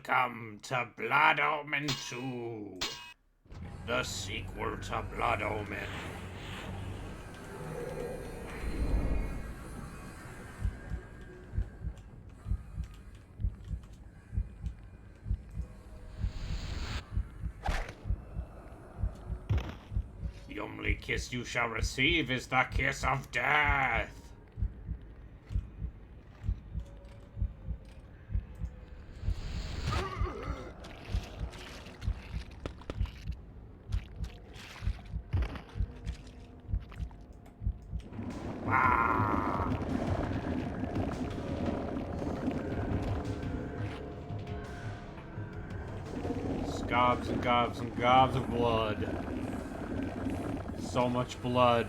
Welcome to Blood Omen 2, the sequel to Blood Omen. The only kiss you shall receive is the kiss of death. Gobs and gobs and gobs of blood. So much blood.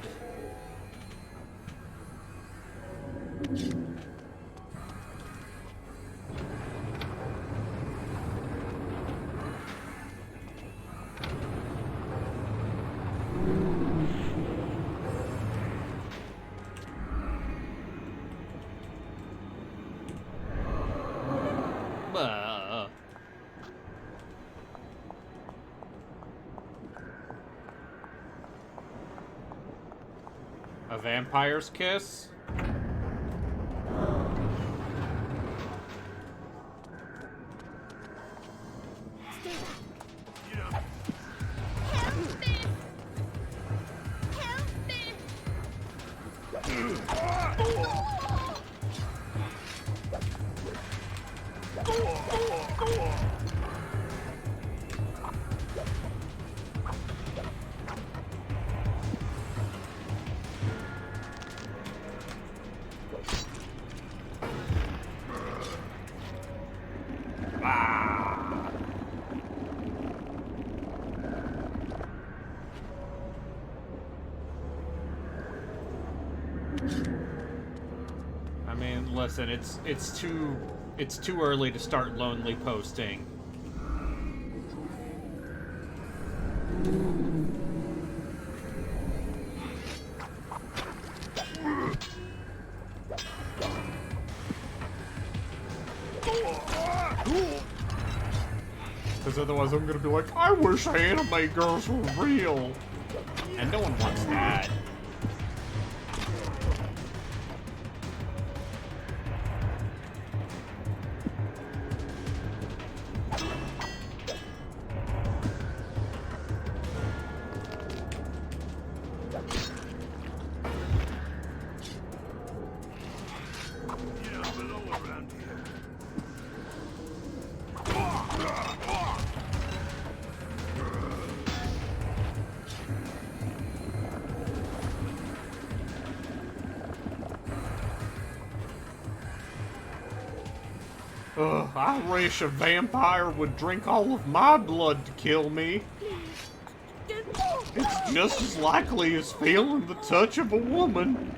A vampire's kiss? I mean, listen, it's too early to start lonely posting. Because otherwise I'm gonna be like, I wish anime girls were real. And no one wants that. Ugh, I wish a vampire would drink all of my blood to kill me. It's just as likely as feeling the touch of a woman.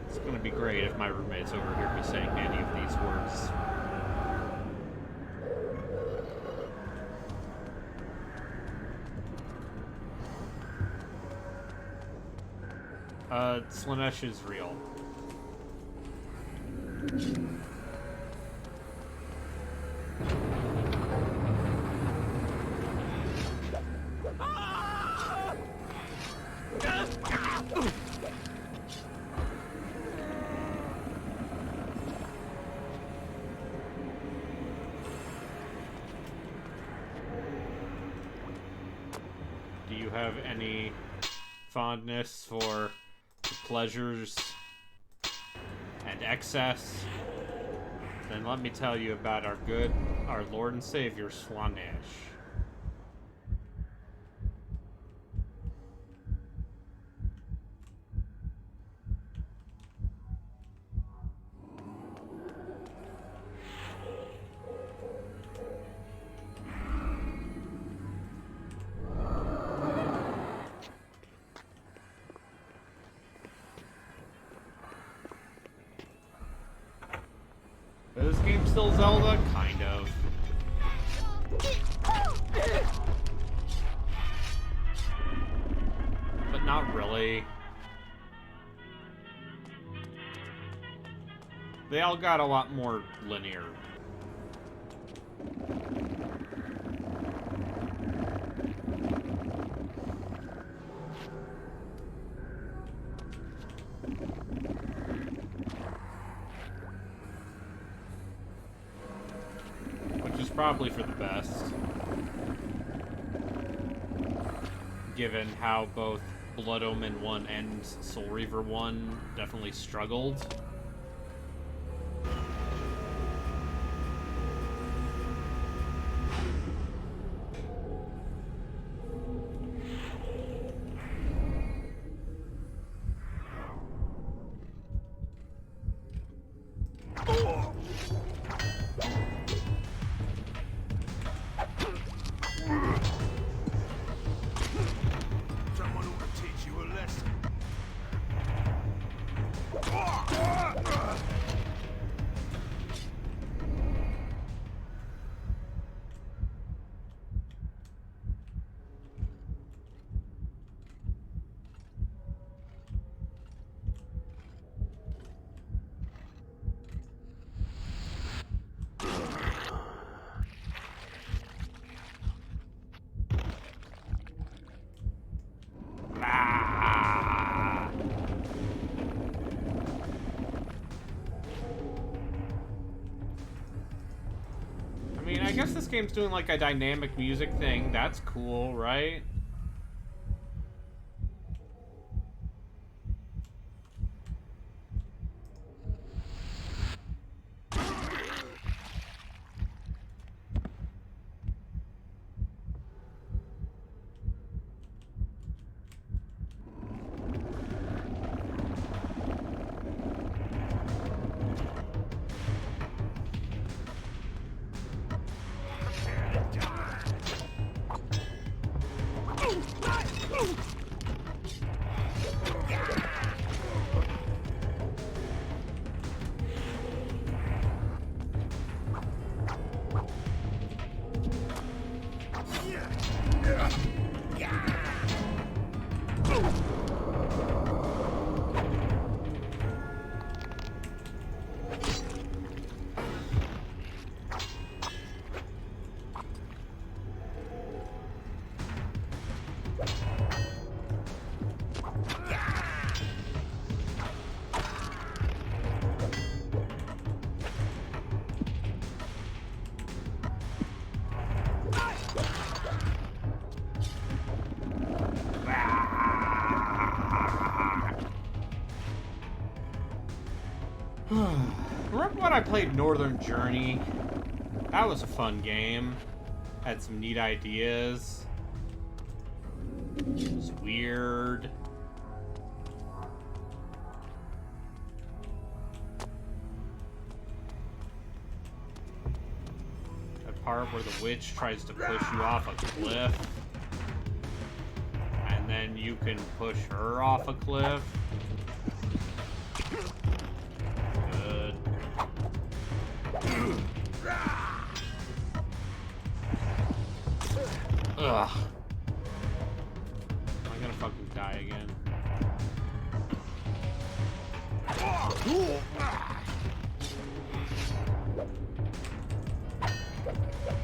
It's gonna be great if my roommates overhear me saying any of these words. Slanesh is real. Do you have any fondness for pleasures and excess? Then let me tell you about our Lord and Savior, Slanesh. Is this game still Zelda? Kind of. But not really. They all got a lot more linear. Which is probably for the best. Given how both Blood Omen 1 and Soul Reaver 1 definitely struggled. I guess this game's doing like a dynamic music thing. That's cool, right? Remember when I played Northern Journey? That was a fun game. Had some neat ideas. It was weird. That part where the witch tries to push you off a cliff. And then you can push her off a cliff. Ugh. I'm gonna fucking die again.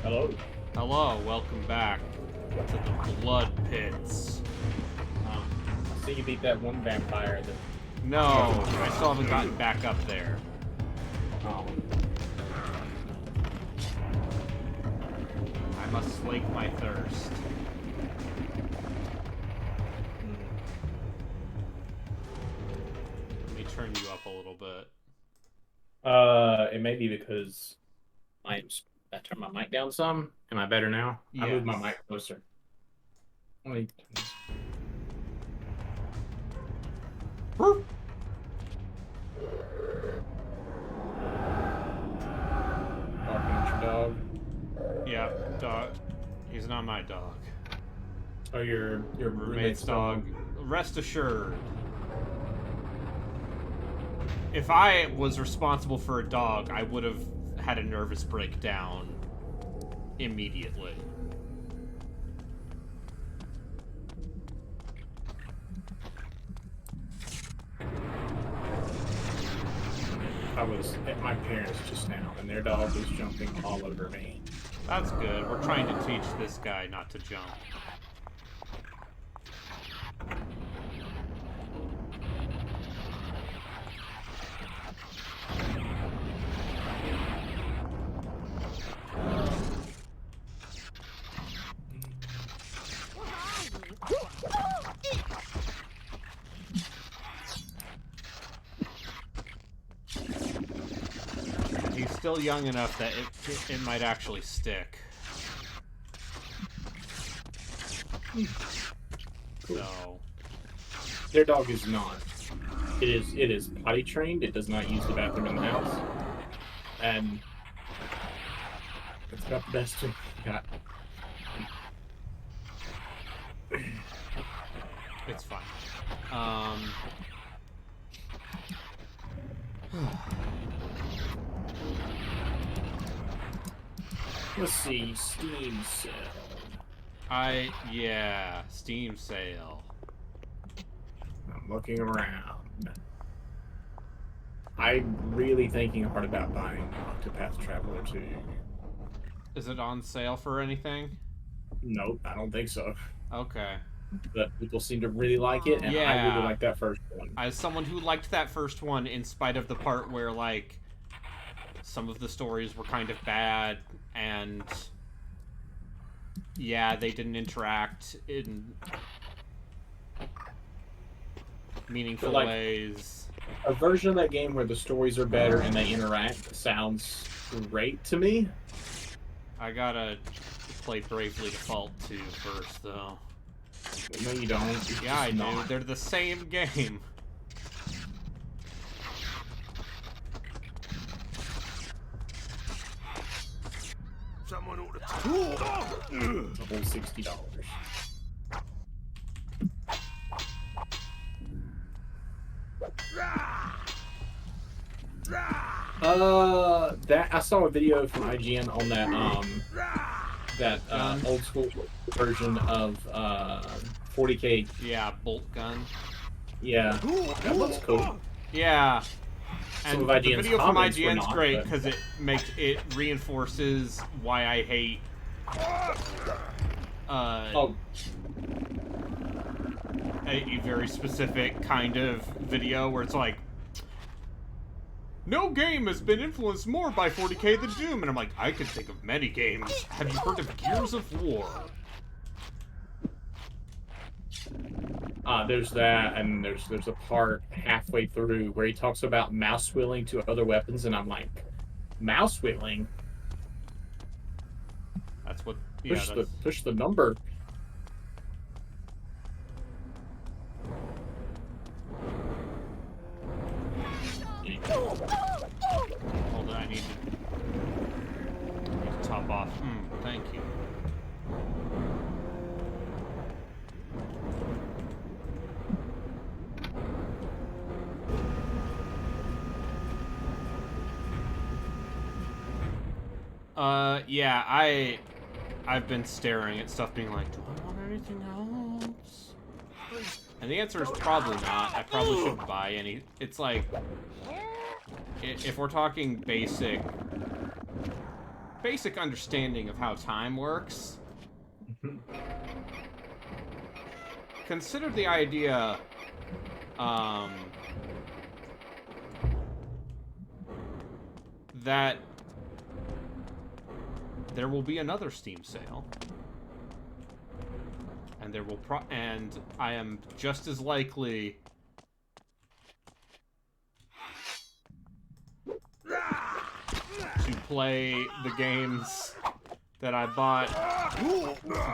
Hello? Hello, welcome back to the Blood Pits. I see you beat that one vampire that... No, I still haven't gotten back up there. Oh. I must slake my thirst. Let me turn you up a little bit. It may be because I turned my mic down some. Am I better now? Yes. I moved my mic closer. Wait. Barking at your dog. Yeah, dog. He's not my dog. Oh, your Roommate's dog. Rest assured. If I was responsible for a dog, I would have had a nervous breakdown immediately. I was was at my parents just now, and their dog was jumping all over me. That's good. We're trying to teach this guy not to jump. He's still young enough that it might actually stick. So their dog is not. It is potty trained. It does not use the bathroom in the house, and it's about the best thing we got. it's fine. Let's see, Steam sale. Yeah, Steam sale. I'm looking around. I'm really thinking hard about buying Octopath Traveler 2. Is it on sale for anything? Nope, I don't think so. Okay. But people seem to really like it, and yeah. I really like that first one. As someone who liked that first one, in spite of the part where, like, some of the stories were kind of bad, and yeah, they didn't interact in meaningful ways. A version of that game where the stories are better and they interact sounds great to me. I gotta play Bravely Default 2 first, though. No, you don't. Yeah, I do. They're the same game. Someone ought to The whole $60. That I saw a video from IGN on that old school version of 40K. Yeah, bolt gun. Yeah, that looks cool. Yeah. And the IGN's video from comments were IGN's not, great but- because it reinforces why I hate a very specific kind of video where it's like, no game has been influenced more by 40K than Doom, and I'm like, I could think of many games. Have you heard of Gears of War? There's that, and there's a part halfway through where he talks about mouse wheeling to other weapons, and I'm like, mouse wheeling? That's what. Yeah, Push the number. Hold on, I need to top off. Thank you. Yeah, I've been staring at stuff being like, do I want anything else? And the answer is probably not. I probably shouldn't buy any. It's like, if we're talking basic understanding of how time works, consider the idea, that there will be another Steam sale, and there will and I am just as likely to play the games that I bought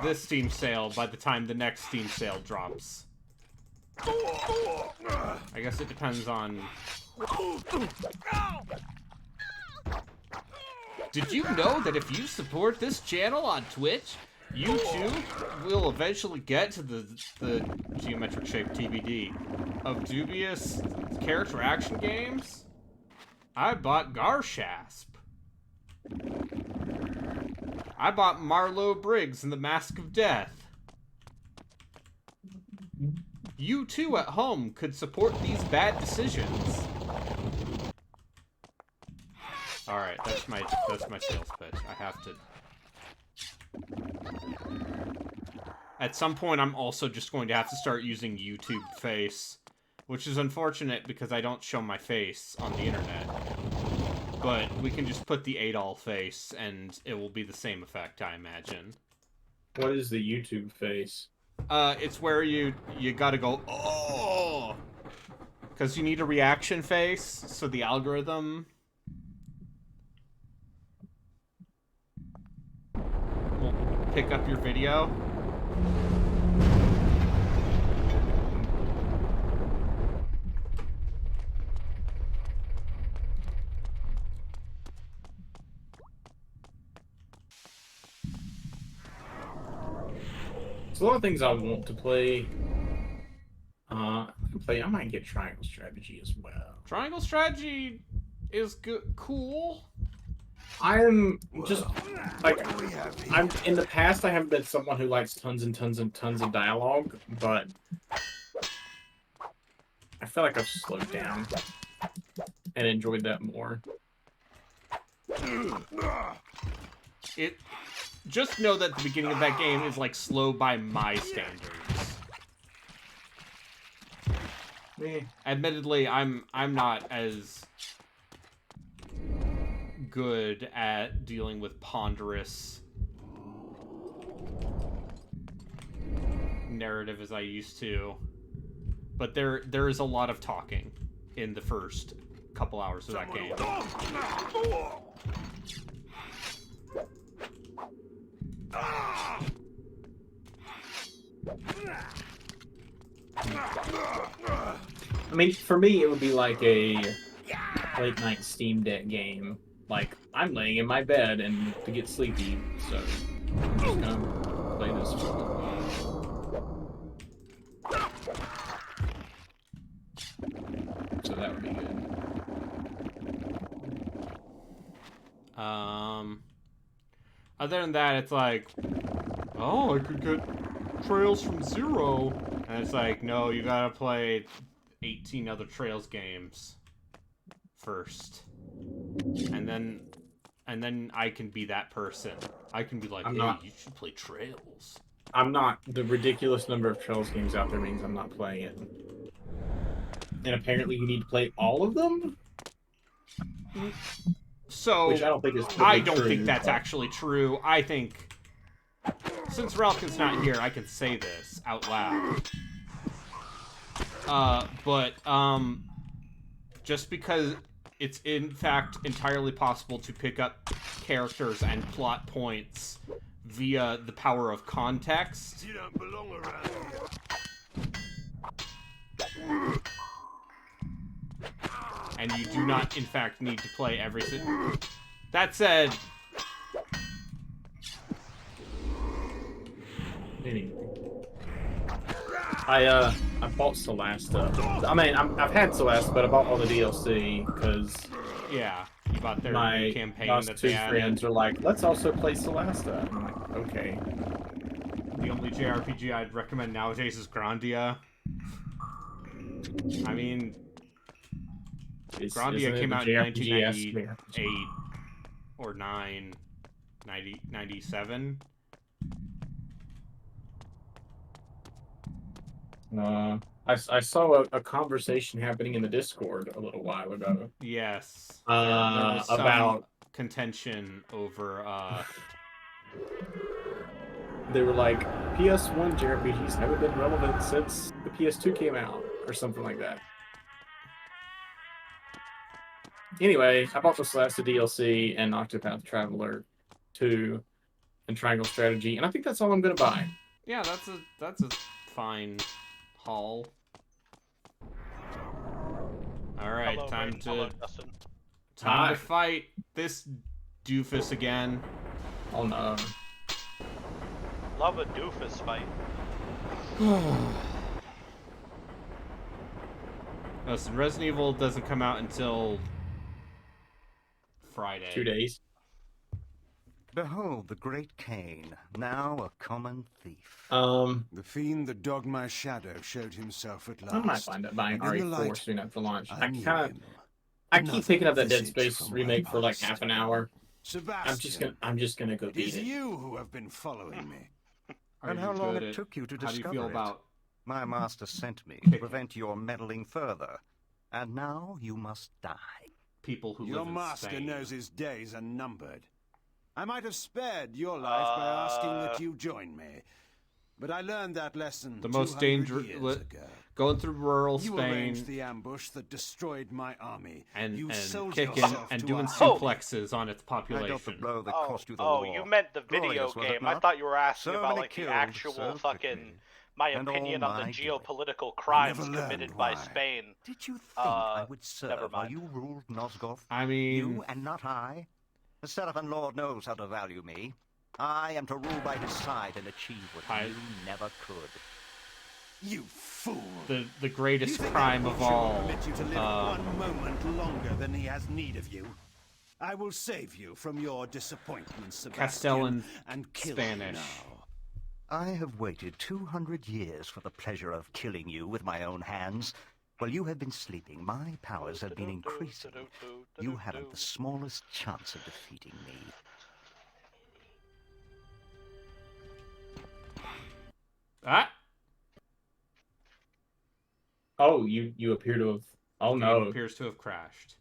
this Steam sale by the time the next Steam sale drops. I guess it depends on... Did you know that if you support this channel on Twitch, you too will eventually get to the geometric shape TBD of dubious character action games? I bought Garshasp. I bought Marlowe Briggs and the Mask of Death. You too at home could support these bad decisions. Alright, that's my sales pitch. I have to... At some point, I'm also just going to have to start using YouTube Face, which is unfortunate because I don't show my face on the internet. But we can just put the Adol face, and it will be the same effect, I imagine. What is the YouTube face? It's where you gotta go, oh! Because you need a reaction face, so the algorithm will pick up your video. There's a lot of things I want to play. I might get Triangle Strategy as well. Triangle Strategy is cool. I'm just like I'm in the past. I haven't been someone who likes tons and tons and tons of dialogue, but I feel like I've slowed down and enjoyed that more. Just know that the beginning of that game is like slow by my standards. Admittedly, I'm not as good at dealing with ponderous narrative as I used to, but there is a lot of talking in the first couple hours of that game. I mean, for me, it would be like a late night Steam Deck game. Like, I'm laying in my bed and to get sleepy, so I'm just gonna play this. So that would be good. Other than that, it's like, oh, I could get Trails from Zero. And it's like, no, you gotta play 18 other Trails games first. And then I can be that person. I can be like, hey, you should play Trails. I'm not. The ridiculous number of Trails games out there means I'm not playing it. And apparently you need to play all of them? So, which I don't think is I don't think that's actually true. I think, since Ralkin's not here, I can say this out loud. Just because it's in fact entirely possible to pick up characters and plot points via the power of context. You don't belong around here. And you do not, in fact, need to play every single... That said... Anyway. I bought Solasta. I mean, I've had Solasta, but I bought all the DLC, because... Yeah, you bought their my campaign last that two they added. friends are like, let's also play Solasta. I'm like, okay. The only JRPG I'd recommend nowadays is Grandia. I mean... Grandia came out in 1998 or 97. I saw a conversation happening in the Discord a little while ago. Yes. There was some about contention over they were like, PS1 JRPGs haven't been relevant since the PS2 came out, or something like that. Anyway, I bought the Solasta DLC and Octopath Traveler 2 and Triangle Strategy, and I think that's all I'm gonna buy. Yeah, that's a fine haul. Alright, Hello, time Ray. to Hello, Justin. time to fight this doofus again. Oh no. Love a doofus fight. Listen, Resident Evil doesn't come out until Friday. 2 days. Behold the great Cain, now a common thief. The fiend that dogged my shadow showed himself at last. I might find it buying And in the RE4 light, soon after launch. I I keep Another picking up that Dead visage Space from my remake for like past. half an hour. Sebastian, I'm just gonna go it beat is it. you who have been following me. Are And you how long good it at- took you to How do you discover feel it? about My master sent me to Kicking. prevent your meddling further. And now you must die. people who Your live in master Spain? knows his days are numbered. I might have spared your life by asking that you join me, but I learned that lesson The most 200 years dangerous, ago. going through rural You Spain arranged the ambush that destroyed my army. and you sold kicking yourself and to doing a suplexes on its I dealt the population. blow that Oh, cost you the oh, war. you meant the video Glorious, was it game. I not? thought you were asking So about many like the killed actual so fucking quickly. my And all opinion on the my doing. geopolitical I crimes never learned committed by why. Spain. Did you think I would never serve while mind. you ruled Nosgoth? I mean, You and not I? The Seraphim Lord knows how to value me. I am to rule by his side and achieve what you never could. You fool! the greatest You think crime that of butcher will all. permit you to live one moment longer than he has need of you? I will save you from your disappointment, Sebastian, Castellan and kill Spanish. you now. I have waited 200 years for the pleasure of killing you with my own hands. While you have been sleeping, my powers have been increasing. You haven't the smallest chance of defeating me. Ah, Oh, you appear to have. Oh game no! appears to have crashed.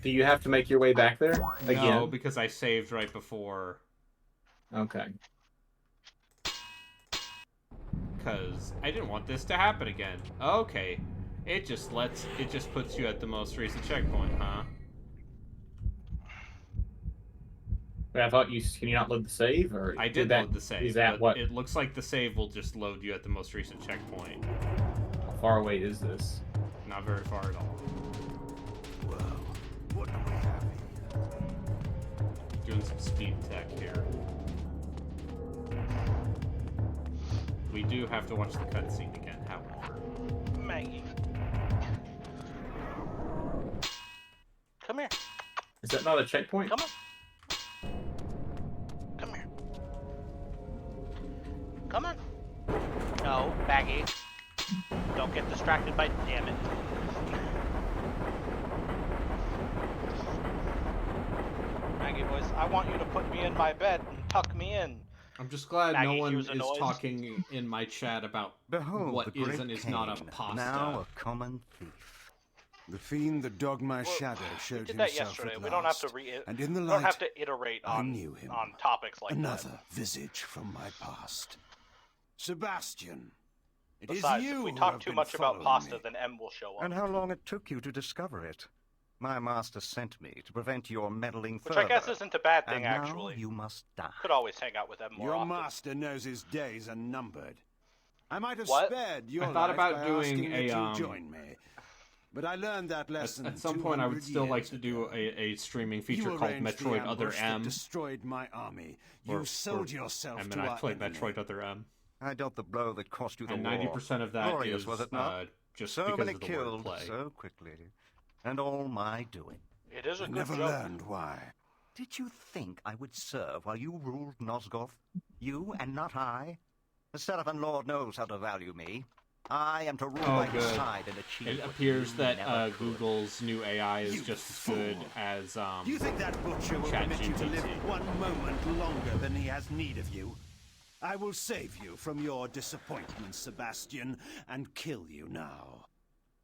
Do you have to make your way back there again? No, because I saved right before. Okay. Because I didn't want this to happen again. Okay. It just puts you at the most recent checkpoint, huh? Wait, I thought can you not load the save or I did load the save. Is that but what? It looks like the save will just load you at the most recent checkpoint. How far away is this? Not very far at all. Well, what do we have here? Doing some speed tech here. We do have to watch the cutscene again, however. Maggie. Come here. Is that not a checkpoint? Come on. Come here. Come on. No, Maggie. Don't get distracted by damn it. Maggie voice, I want you to put me in my bed and tuck me in. I'm just glad Maggie, no one use is a noise. talking in my chat about Behold what the is great and is not a Cain, pasta. now a common thief. The fiend that dogged my Well, shadow we showed did that himself yesterday. at We don't have to last, re. and in the We light, don't have to iterate I on knew him. on topics like another that. visage from my past. Sebastian, it is Besides, you if we who talk have too been much about following pasta, me. then M will show up. And how long it took you to discover it? My master sent me to prevent your meddling Which further. I guess isn't a bad thing, and now actually. you must die. Could always hang out with M more Your often. master knows his days are numbered. I might have What? spared your I thought life about by doing asking that a, you join me, but I learned that lesson. At some point, I would 200 still like years to do ago. a streaming feature You called arranged the Metroid Other ambush that M. destroyed my army. You sold yourself and to then I our played enemy. Metroid Other M. I dealt the blow that cost you the And war. 90% of that Glorious, is was it not? just so because many of the killed wordplay. so quickly, and all my doing. It is a I good never joke. learned why. Did you think I would serve while you ruled Nosgoth? You and not I? The Seraphim Lord knows how to value me. I am to rule Oh, by his good. side and achieve It what appears you that never could. Google's new AI is You just as good fool. as Do you think that butcher will permit you to live ChatGPT. one moment longer than he has need of you? I will save you from your disappointment, Sebastian, and kill you now.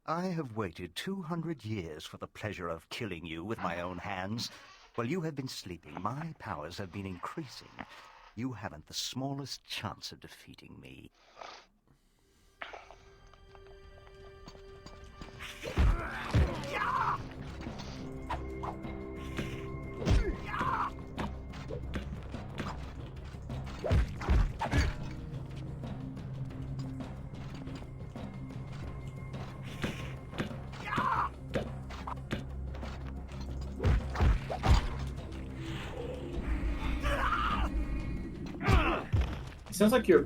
I have waited 200 years for the pleasure of killing you with my own hands. While you have been sleeping, my powers have been increasing. You haven't the smallest chance of defeating me.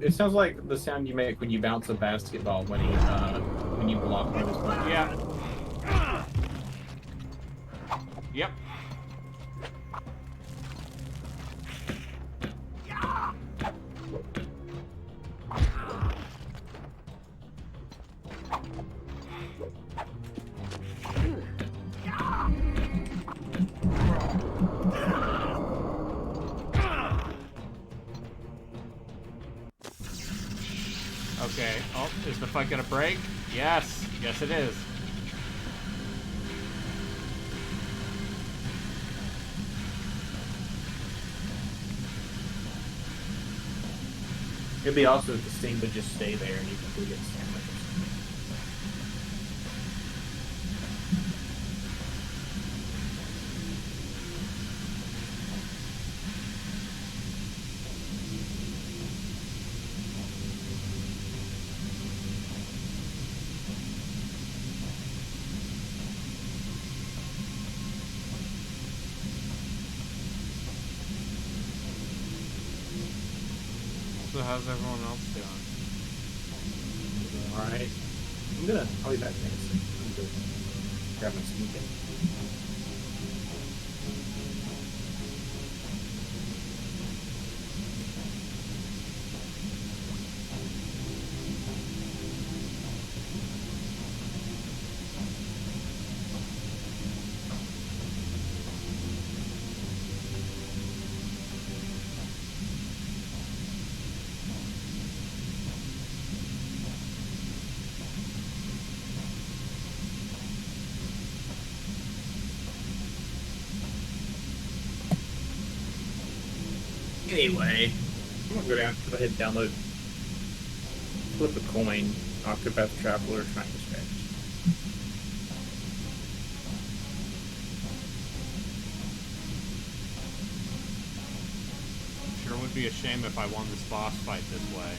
It sounds like the sound you make when you bounce a basketball when you block one of his punches. Yeah. Yep. Okay. Oh, is the fight gonna break? Yes. Yes, it is. It'd be awesome if this thing would just stay there and you can go get sandwiches. So how's everyone else doing? Alright. I'll be back in a second. I'm gonna grab my sneaking. Anyway, I'm gonna go ahead and download Flip a Coin, Octopath Traveler, Triangle Strategy. Sure would be a shame if I won this boss fight this way.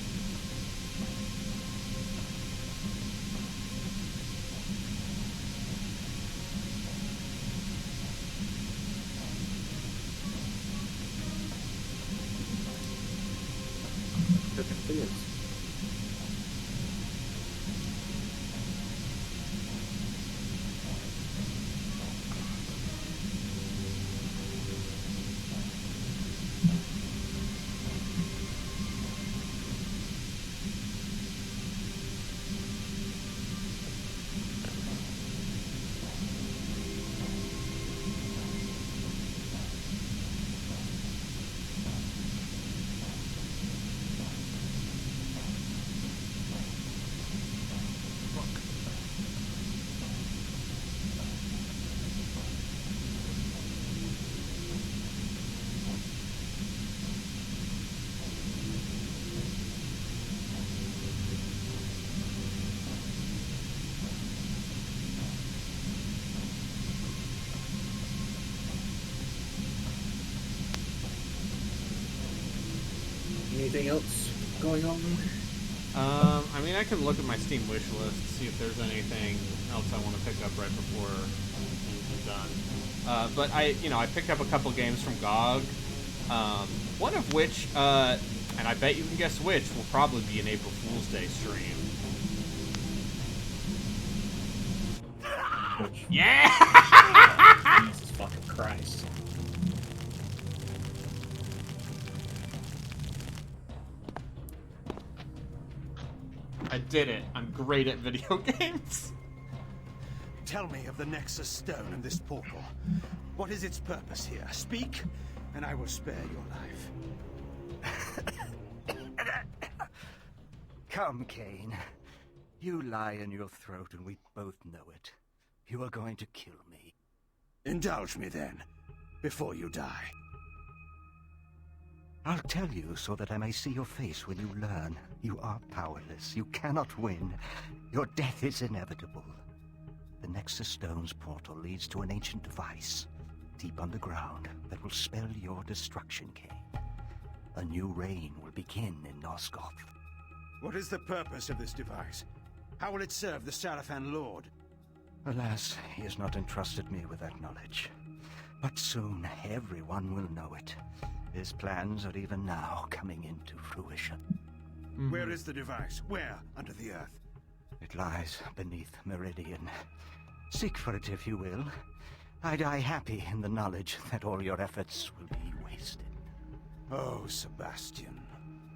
Anything else going on? I mean, I can look at my Steam wish list, see if there's anything else I want to pick up right before I'm done. But I picked up a couple games from GOG. One of which, and I bet you can guess which, will probably be an April Fool's Day stream. Yeah! Jesus fucking Christ. I did it. I'm great at video games. Tell me of the Nexus Stone and this portal. What is its purpose here? Speak, and I will spare your life. Come, Cain. You lie in your throat and we both know it. You are going to kill me. Indulge me then, before you die. I'll tell you so that I may see your face when you learn. You are powerless. You cannot win. Your death is inevitable. The Nexus Stone's portal leads to an ancient device, deep underground, that will spell your destruction, Cain. A new reign will begin in Nosgoth. What is the purpose of this device? How will it serve the Sarafan Lord? Alas, he has not entrusted me with that knowledge. But soon everyone will know it. His plans are even now coming into fruition. Mm-hmm. Where is the device? Where under the earth? It lies beneath Meridian. Seek for it if you will. I die happy in the knowledge that all your efforts will be wasted. Oh, Sebastian.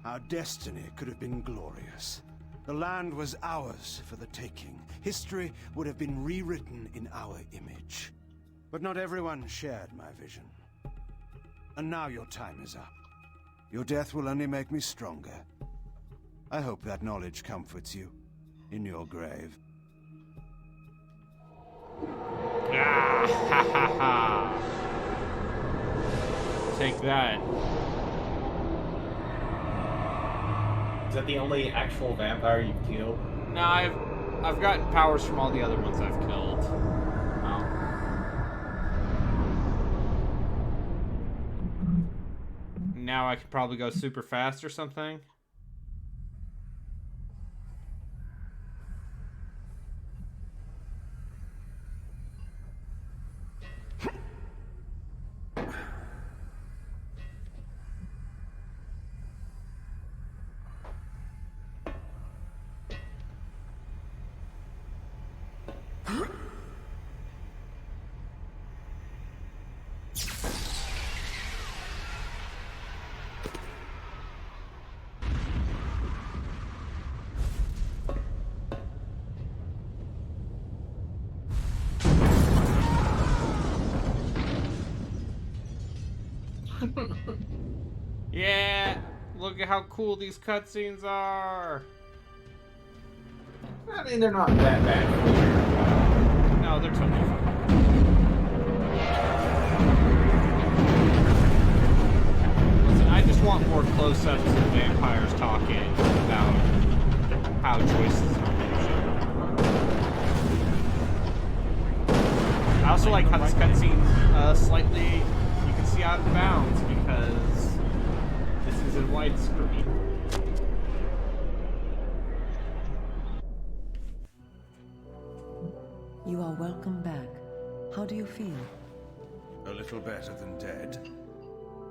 Our destiny could have been glorious. The land was ours for the taking. History would have been rewritten in our image. But not everyone shared my vision. And now your time is up. Your death will only make me stronger. I hope that knowledge comforts you in your grave. Ah, ha ha ha. Take that. Is that the only actual vampire you've killed? No, I've gotten powers from all the other ones I've killed. Oh. Now I could probably go super fast or something. Yeah, look at how cool these cutscenes are. I mean, they're not that bad. No, they're totally fine. Listen, I just want more close-ups of vampires talking about how choices are made. I also like how this cutscene slightly, you can see out of bounds because this is in widescreen. You are welcome back. How do you feel? A little better than dead.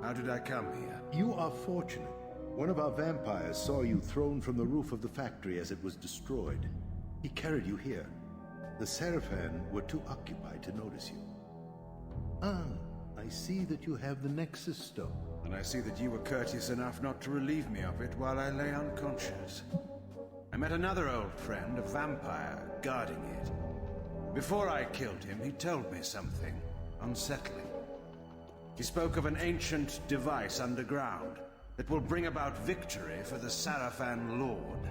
How did I come here? You are fortunate. One of our vampires saw you thrown from the roof of the factory as it was destroyed. He carried you here. The Seraphan were too occupied to notice you. Ah, I see that you have the Nexus Stone. And I see that you were courteous enough not to relieve me of it while I lay unconscious. I met another old friend, a vampire, guarding it. Before I killed him, he told me something unsettling. He spoke of an ancient device underground that will bring about victory for the Sarafan Lord.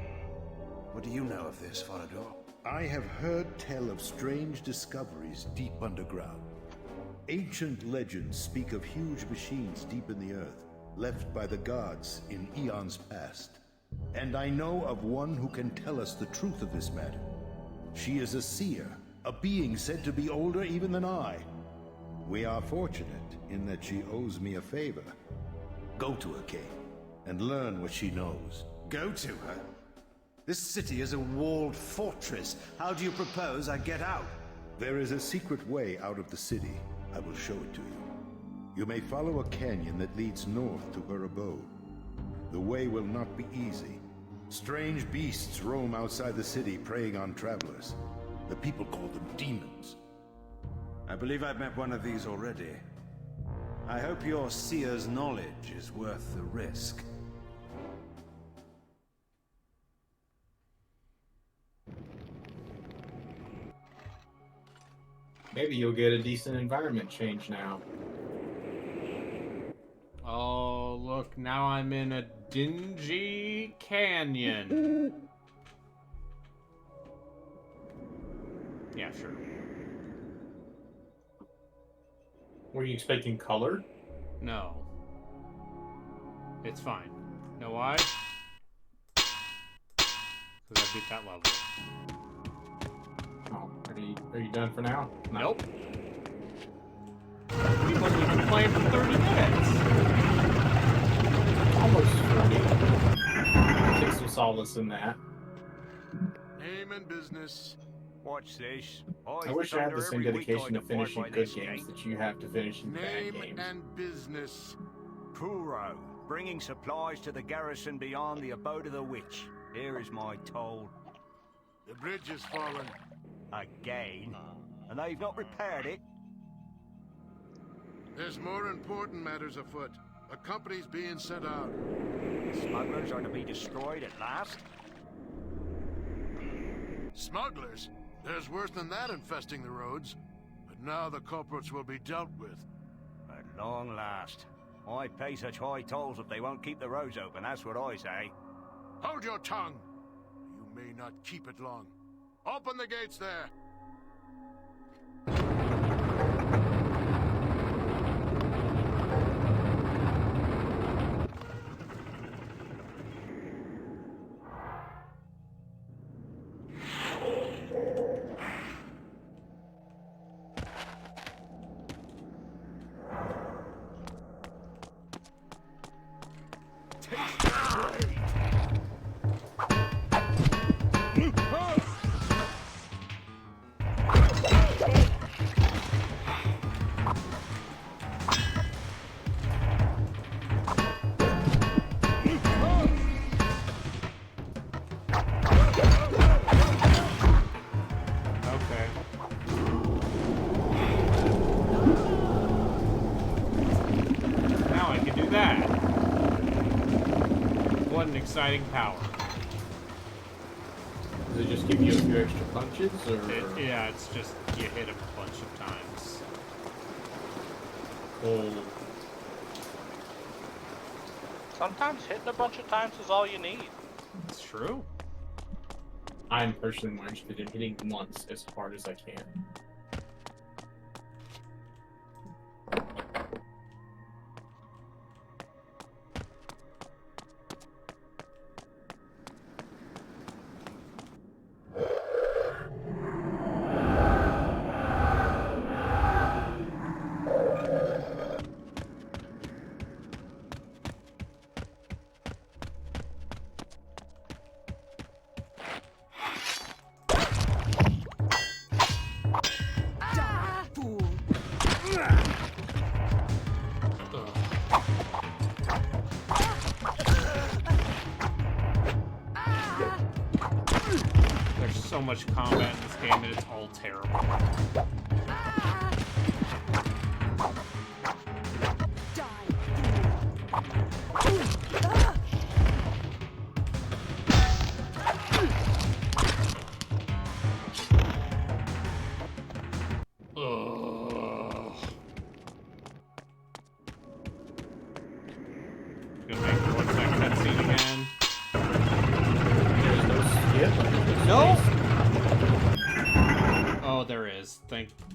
What do you know of this, Farador? I have heard tell of strange discoveries deep underground. Ancient legends speak of huge machines deep in the earth, left by the gods in eons past. And I know of one who can tell us the truth of this matter. She is a seer, a being said to be older even than I. We are fortunate in that she owes me a favor. Go to her, Kane, and learn what she knows. Go to her? This city is a walled fortress. How do you propose I get out? There is a secret way out of the city. I will show it to you. You may follow a canyon that leads north to her abode. The way will not be easy. Strange beasts roam outside the city, preying on travelers. The people call them demons. I believe I've met one of these already. I hope your seer's knowledge is worth the risk. Maybe you'll get a decent environment change now. Oh, look, now I'm in a dingy canyon. Yeah, sure. Were you expecting color? No. It's fine. Know why? Because I beat that level. Oh, are you done for now? No. Nope. We've only been playing for 30 minutes. Almost 40. Take some solace in that. Name and business. Watch this. I wish I had the same dedication to finishing good games that you have to finishing bad Name games. and business. Kuro, bringing supplies to the garrison beyond the abode of the witch. Here is my toll. The bridge has fallen. Again? And they've not repaired it? There's more important matters afoot. A company's being sent out. Smugglers are to be destroyed at last? Smugglers? There's worse than that infesting the roads. But now the culprits will be dealt with. At long last. Why pay such high tolls if they won't keep the roads open? That's what I say. Hold your tongue! You may not keep it long. Open the gates there! Okay. Now I can do that. What an exciting power. Does it just give you a few extra punches, or? Yeah, it's just you hit him a bunch of times. Oh. Sometimes hitting a bunch of times is all you need. It's true. I'm personally more interested in hitting once as hard as I can. There's so much combat in this game and it's all terrible. Ugh. Gonna make me watch that cutscene again. There's no skip. No! Oh, there is.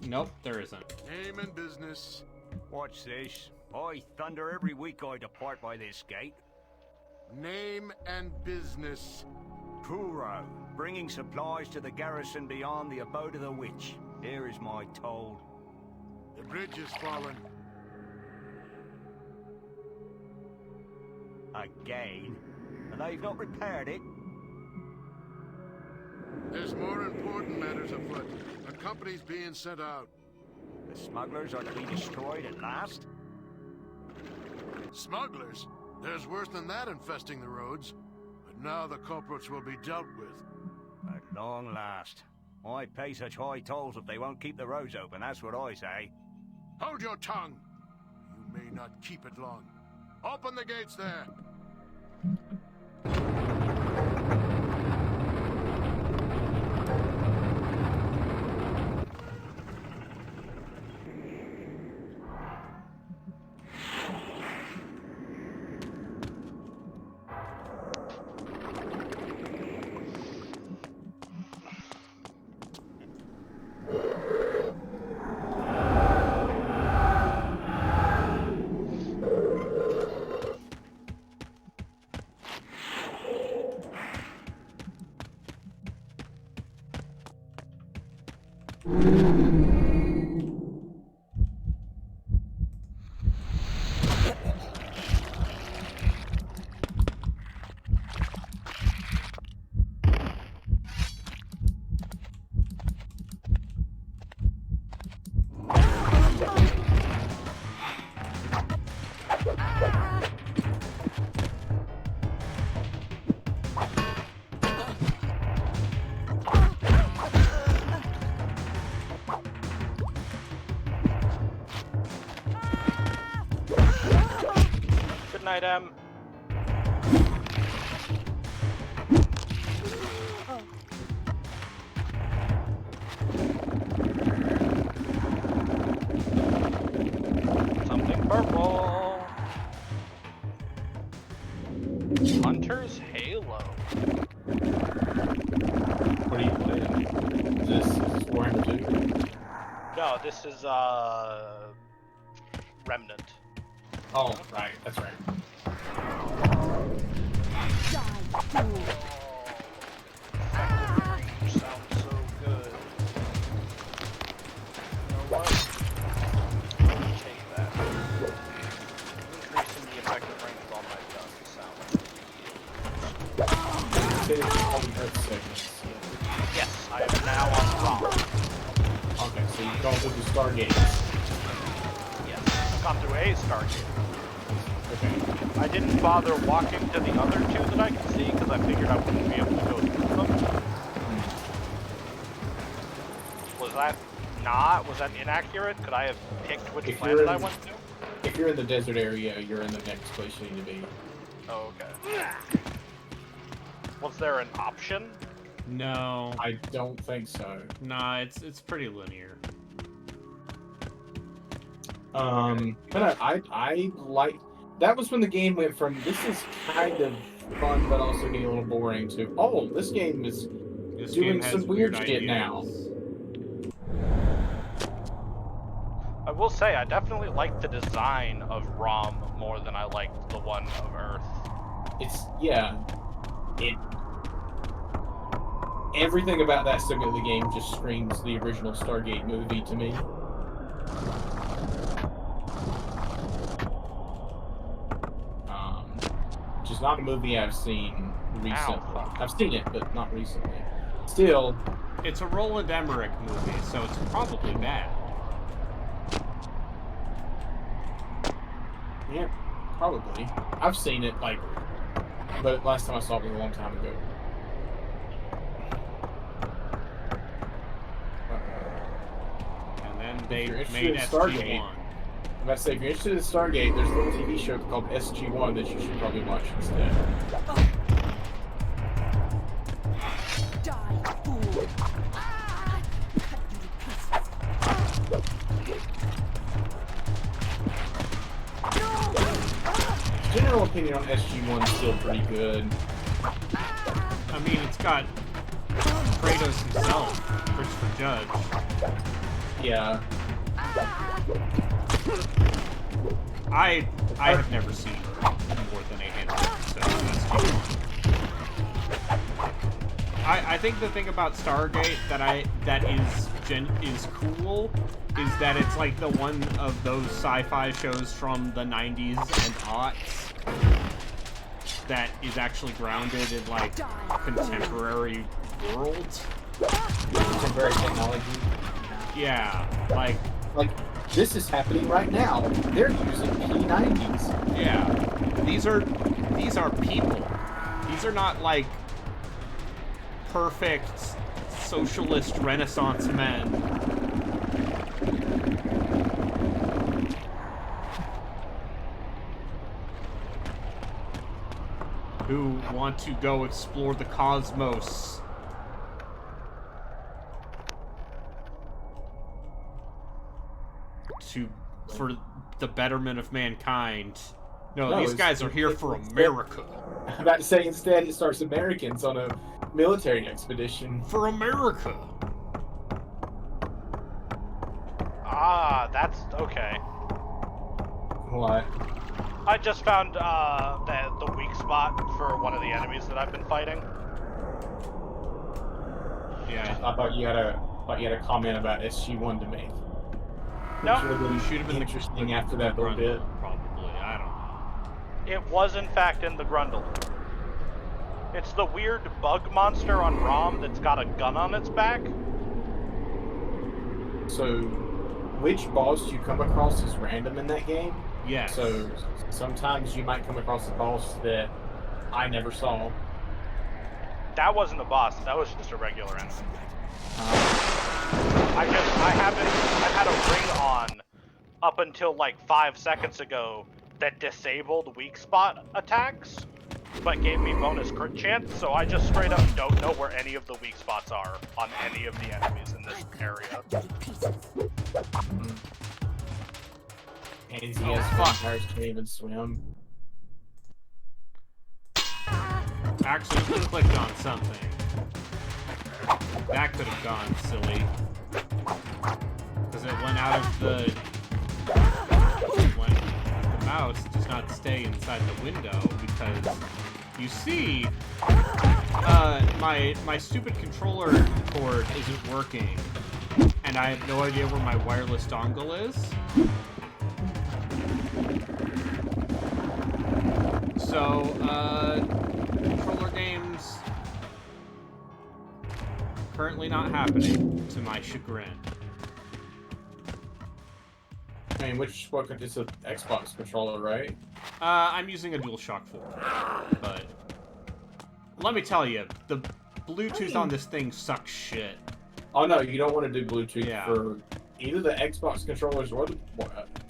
Nope, there isn't. Name and business. Watch this. By thunder, every week I depart by this gate. Name and business. Puro, bringing supplies to the garrison beyond the abode of the witch. Here is my toll. The bridge has fallen. Again? And they've not repaired it? There's more important matters afoot. A company's being sent out. The smugglers are to be destroyed at last? Smugglers? There's worse than that infesting the roads. But now the culprits will be dealt with. At long last. Why pay such high tolls if they won't keep the roads open? That's what I say. Hold your tongue! You may not keep it long. Open the gates there! Good night, Em. Something purple. Hunter's Halo. This is Remnant. Oh, right. That's right. Sounds so good. You know what? Take that. Increasing the effective range of all my guns sounds. Finish all the Earth segments. Yes, I am now on ROM. Okay, so you've gone through the Stargates. Yes, I've gone through a Stargate. Okay. I didn't bother walking to the other two that I could see because I figured I wouldn't be able to go through them. Was that inaccurate? Could I have picked which planet I went to? If you're in the desert area, you're in the next place you need to be. Oh, okay. Was there an option? No. I don't think so. Nah, it's pretty linear. But I like that was when the game went from this is kind of fun but also getting a little boring to this game is doing some weird shit now. I will say, I definitely like the design of ROM more than I liked the one of Earth. Everything about that segment of the game just screams the original Stargate movie to me. Which is not a movie I've seen recently. Ow. I've seen it, but not recently. Still, it's a Roland Emmerich movie, so it's probably bad. Yeah, probably. I've seen it, but last time I saw it was a long time ago. And then they If you're made interested in SG-1. I'm about to say, if you're interested in Stargate, there's a little TV show called SG-1 that you should probably watch instead. General opinion on SG-1 is still pretty good. I mean, it's got Kratos himself, Christopher Judge. Yeah. I have never seen more than a handful of episodes of SG-1. I think the thing about Stargate that is cool is that it's like the one of those sci-fi shows from the 90s and aughts that is actually grounded in like contemporary world. Contemporary technology. Yeah, like this is happening right now. They're using P90s. Yeah, these are people. These are not like perfect socialist Renaissance men. Who want to go explore the cosmos. For the betterment of mankind. No, these guys are here for America. I'm about to say instead it starts Americans on a military expedition. For America. Ah, that's okay. What? I just found the weak spot for one of the enemies that I've been fighting. Yeah. I thought you had a comment about SG-1 to make. No. Should have been interesting after that little bit. Probably, I don't know. It was in fact in the Grundle. It's the weird bug monster on ROM that's got a gun on its back. So, which boss you come across is random in that game? Yes. So, sometimes you might come across a boss that I never saw. That wasn't a boss, that was just a regular enemy. I had a ring on up until like 5 seconds ago that disabled weak spot attacks, but gave me bonus crit chance, so I just straight up don't know where any of the weak spots are on any of the enemies in this area. And he has vampires can't even swim. Actually, if we clicked on something, that could have gone silly. Because it went out of the mouse does not stay inside the window because you see my stupid controller cord isn't working and I have no idea where my wireless dongle is. So controller games currently not happening to my chagrin. I mean, what it's an Xbox controller, right? I'm using a DualShock 4, but let me tell you, the Bluetooth on this thing sucks shit. Oh no, you don't want to do Bluetooth Yeah. for either the Xbox controllers or the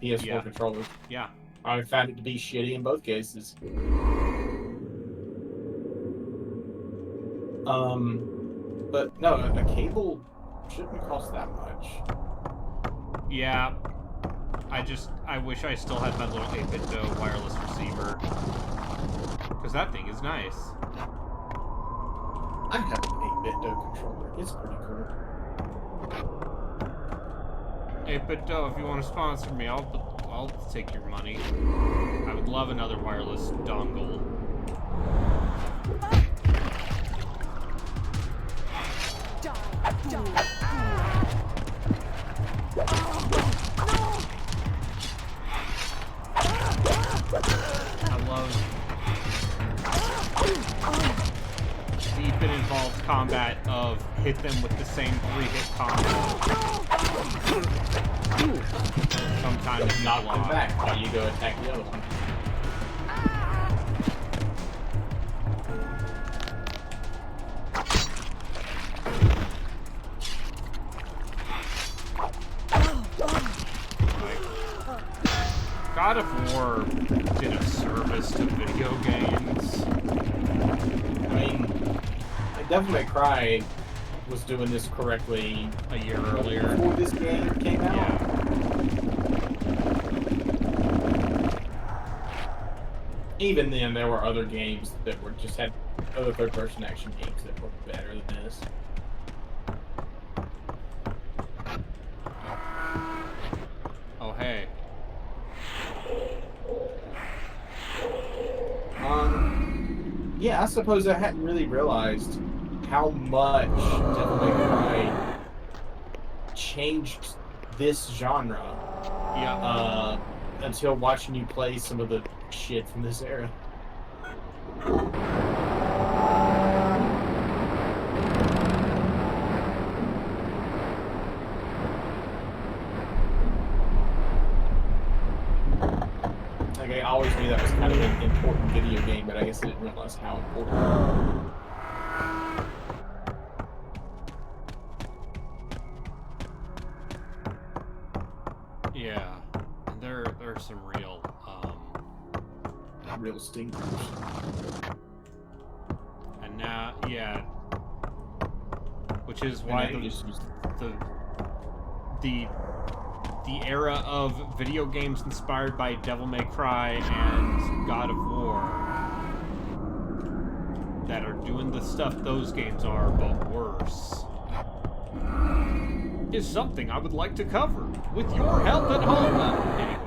PS4 controllers. Yeah. I found it to be shitty in both cases. But no, a cable shouldn't cost that much. Yeah. I wish I still had my little 8-bit wireless receiver. Because that thing is nice. I have an 8-bit controller. It's pretty cool. 8-bit if you want to sponsor me, I'll take your money. I would love another wireless dongle. I love deep and involved combat of hit them with the same 3-hit combo. Sometimes Knock not them back while you go attack the other one. God of War did a service to video games. I mean, Devil May Cry was doing this correctly a year earlier. Before this game came out. Yeah. Even then, there were other games that were just had other third-person action games that were better than this. Oh, hey. Yeah, I suppose I hadn't really realized how much Devil May Cry changed this genre. Yeah. Until watching you play some of the shit from this era. Like, I always knew that was kind of an important video game, but I guess I didn't realize how important. Yeah. And there are some real stinkers. And now, yeah. Which is why the era of video games inspired by Devil May Cry and God of War that are doing the stuff those games are, but worse, is something I would like to cover with your help at home. Anyway,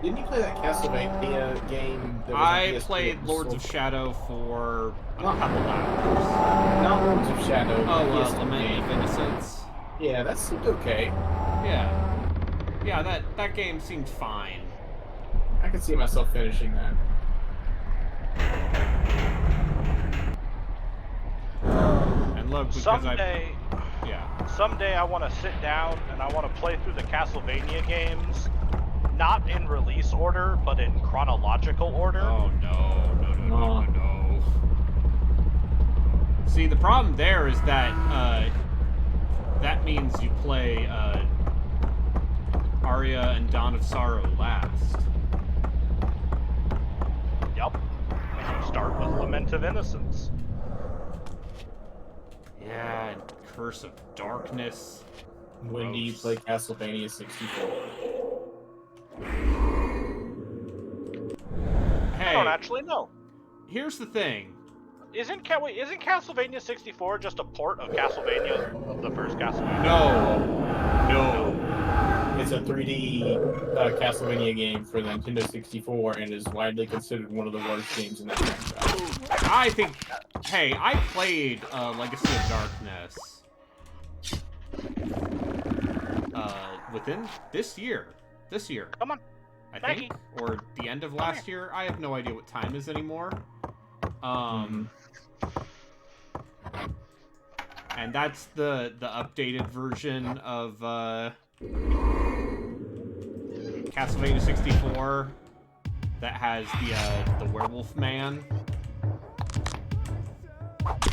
didn't you play that Castlevania game? That was I played Lords of Shadow for a couple hours. Not Lords of Shadow. Lament of Innocence. Yeah, that seemed okay. Yeah, that game seemed fine. I could see myself finishing that. And look, because someday I want to sit down and I want to play through the Castlevania games, not in release order, but in chronological order. Oh no. See, the problem there is that that means you play Aria and Dawn of Sorrow last. Yup. And you start with Lament of Innocence. Yeah, and Curse of Darkness. When do you play Castlevania 64? Hey, I don't actually know. Here's the thing. Isn't Castlevania 64 just a port of Castlevania, of the first Castlevania? No. It's a 3D Castlevania game for the Nintendo 64 and is widely considered one of the worst games in that franchise. I think... Hey, I played Legacy of Darkness. Within this year. Come on. I think. Or the end of last year. I have no idea what time is anymore. And that's the updated version of Castlevania 64 that has the werewolf man.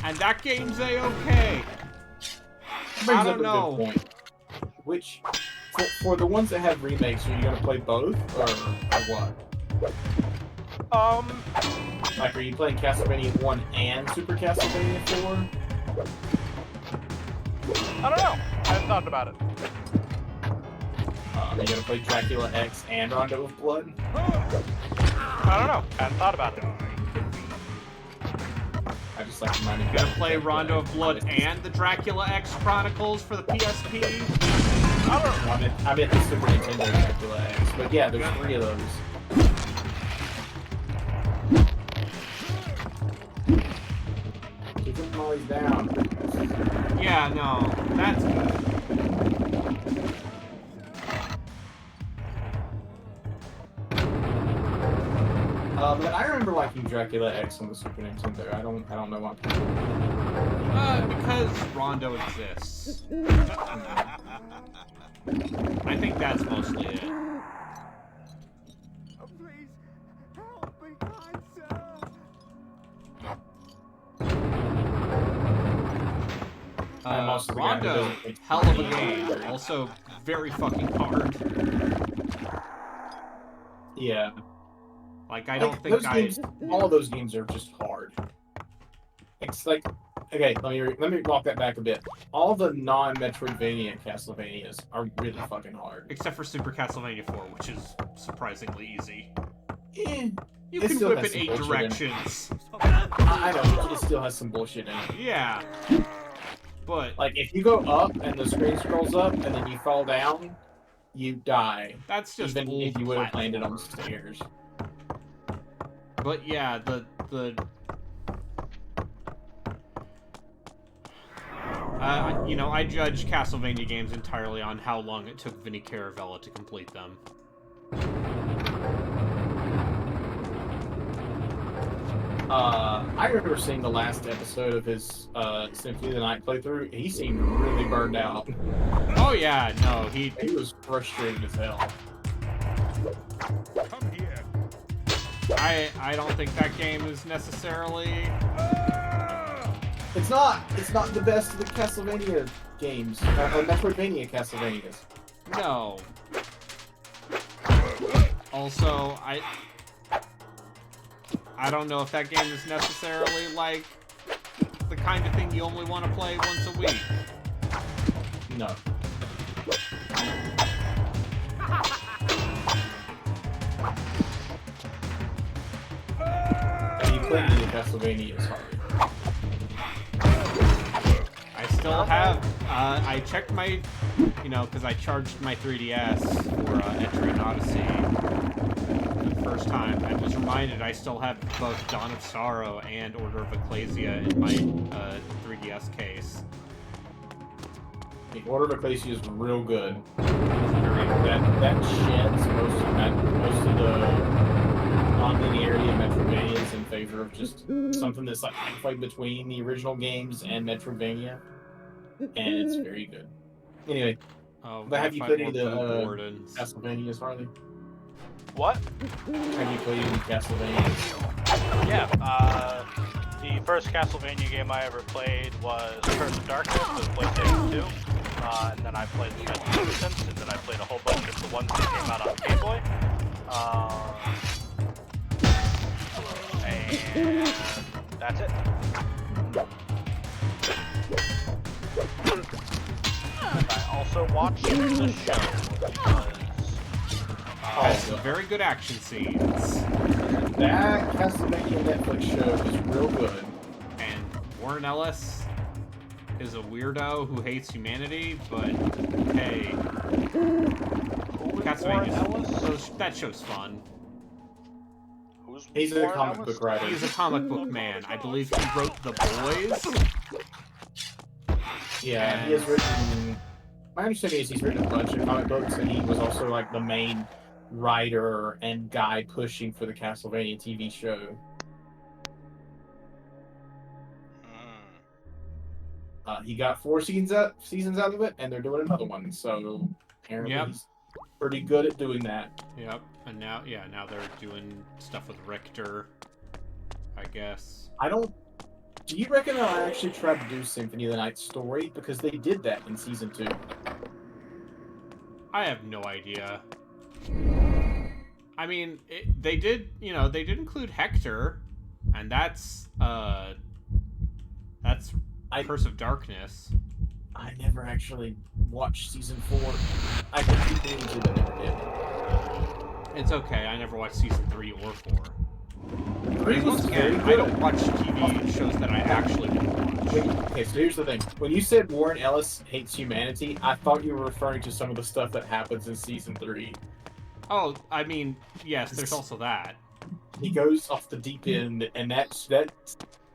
And that game's a-okay. I don't know. Good point. Which, for the ones that have remakes, are you gonna play both or what? Like, are you playing Castlevania 1 and Super Castlevania 4? I don't know. I haven't thought about it. Are you gonna play Dracula X and Rondo of Blood? I don't know. I haven't thought about it. I just like reminding you. Gonna play Rondo of Blood and the Dracula X Chronicles for the PSP? I don't know. I meant the Super Nintendo Dracula X, but yeah, there's 3 of those. Keep them always down. Yeah, no, that's good. But I remember liking Dracula X on the Super Nintendo. I don't know why. Because Rondo exists. I think that's mostly it. Please, help me, kind sir. Rondo, hell of a game. Also, very fucking hard. Yeah. Like, I don't think all of those games are just hard. It's like, okay, let me walk that back a bit. All the non-Metroidvania Castlevanias are really fucking hard. Except for Super Castlevania 4, which is surprisingly easy. You can whip in 8 directions. I know, it still has some bullshit in it. Yeah. But... Like, if you go up and the screen scrolls up and then you fall down, you die. That's just even old if you would have platform. landed on the stairs. But yeah, you know, I judge Castlevania games entirely on how long it took Vinnie Caravella to complete them. I remember seeing the last episode of his Symphony of the Night playthrough. He seemed really burned out. Oh yeah, no, he was frustrated as hell. Come here. I don't think that game is necessarily... It's not the best of the Castlevania games. Metroidvania Castlevanias. No. Also, I don't know if that game is necessarily, like, the kind of thing you only want to play once a week. No. Playing the Castlevania is hard. I still have, I checked my, you know, because I charged my 3DS for Etrian Odyssey for the first time, and was reminded I still have both Dawn of Sorrow and Order of Ecclesia in my 3DS case. The Order of Ecclesia is real good. That sheds most of the non-linearity of Metroidvanias in favor of just something that's like halfway between the original games and Metroidvania, and it's very good. Anyway, but have you played any of the Castlevanias, Harley? What? Have you played any Castlevanias? Yeah, the first Castlevania game I ever played was Curse of Darkness for the PlayStation 2, and then I played the Resistance, and then I played a whole bunch of the ones that came out on Game Boy. And that's it. And I also watched the show because Has some very good action scenes. That Castlevania Netflix show is real good. Warren Ellis is a weirdo who hates humanity, but hey, Warren Ellis? that show's fun. He's a Warren comic Ellis? book writer. He's a comic book man. I believe he wrote The Boys. Yeah, he has written. My understanding is he's written a bunch of comic books, and he was also like the main writer and guy pushing for the Castlevania TV show. He got 4 seasons out of it, and they're doing another one. So apparently he's pretty good at doing that. Yep. And now they're doing stuff with Richter, I guess. Do you reckon they'll actually try to do Symphony of the Night story? Because they did that in season 2. I have no idea. I mean, they did include Hector, and that's Curse of Darkness. I never actually watched season 4. I could keep into it, but never did. It's okay. I never watched season 3 or 4. 3 was very good. I don't watch TV shows that I actually want to watch. Wait, okay, so here's the thing. When you said Warren Ellis hates humanity, I thought you were referring to some of the stuff that happens in season 3. Oh, I mean, yes, there's also that. He goes off the deep end, and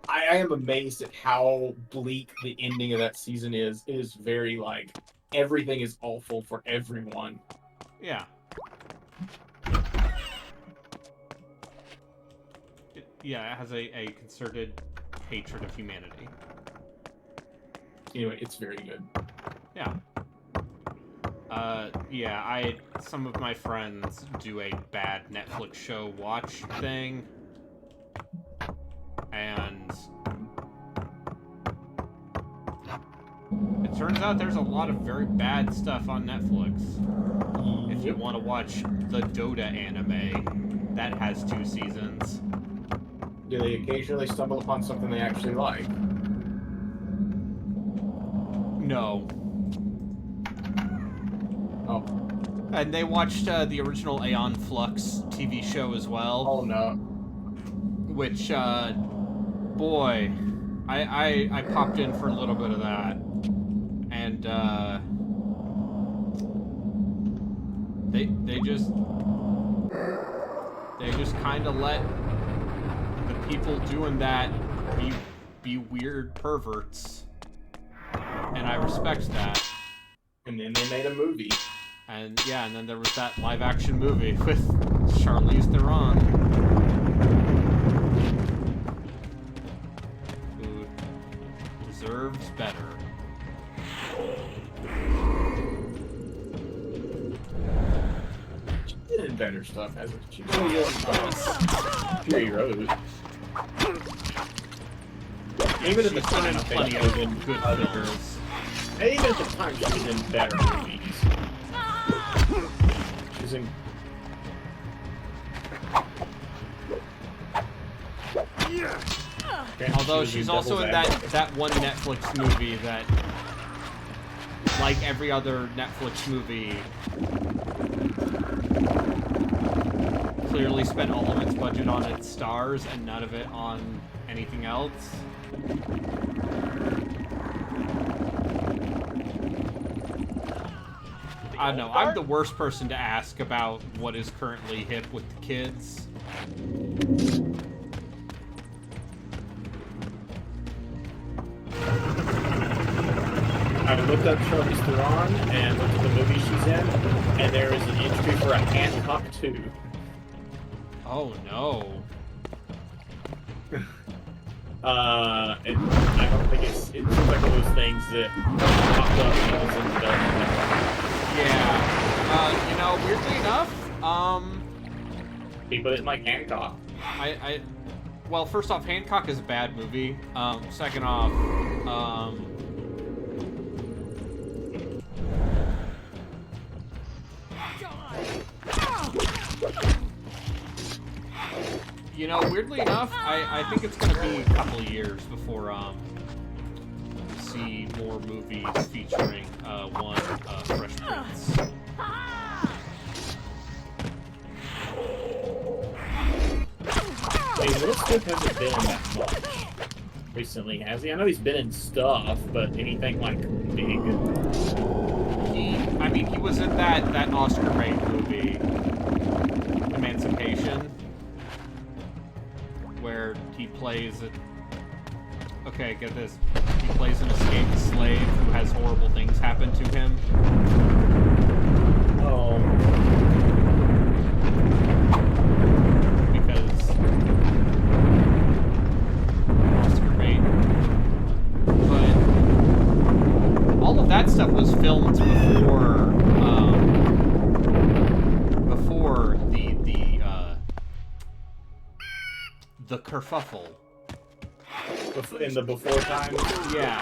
I am amazed at how bleak the ending of that season is. It is very, like, everything is awful for everyone. Yeah. It has a concerted hatred of humanity. Anyway, it's very good. Yeah. Some of my friends do a bad Netflix show watch thing. And it turns out there's a lot of very bad stuff on Netflix. If you want to watch the Dota anime, that has 2 seasons. Do they occasionally stumble upon something they actually like? No. Oh. And they watched the original Aeon Flux TV show as well. Oh no. Which, boy, I popped in for a little bit of that. And, they just kind of let the people doing that be weird perverts. And I respect that. And then they made a movie. And then there was that live-action movie with Charlize Theron, who deserves better. She did better stuff, hasn't she? Fury Road. Even at the time, plenty of good figures. And even at the time, she was in better movies. She's in. Although she's also in that one Netflix movie that, like every other Netflix movie, clearly spent all of its budget on its stars and none of it on anything else. I don't know. I'm the worst person to ask about what is currently hip with the kids. I looked up Charlize Theron and looked at the movie she's in, and there is an entry for a Hancock 2. Oh no. I don't think it seems like one of those things that popped up and was in development. Yeah. Weirdly enough, people didn't like Hancock. Well, first off, Hancock is a bad movie. Second off, weirdly enough, I think it's gonna be a couple of years before we see more movies featuring one Fresh Prince. Hey, Will Smith hasn't been in that much. recently, has he? I know he's been in stuff, but anything like big? He was in that Oscar bait movie, Emancipation, where he plays okay, get this. He plays an escaped slave who has horrible things happen to him. Oh. Because Oscar bait. But all of that stuff was filmed before the kerfuffle. In the before time? Yeah.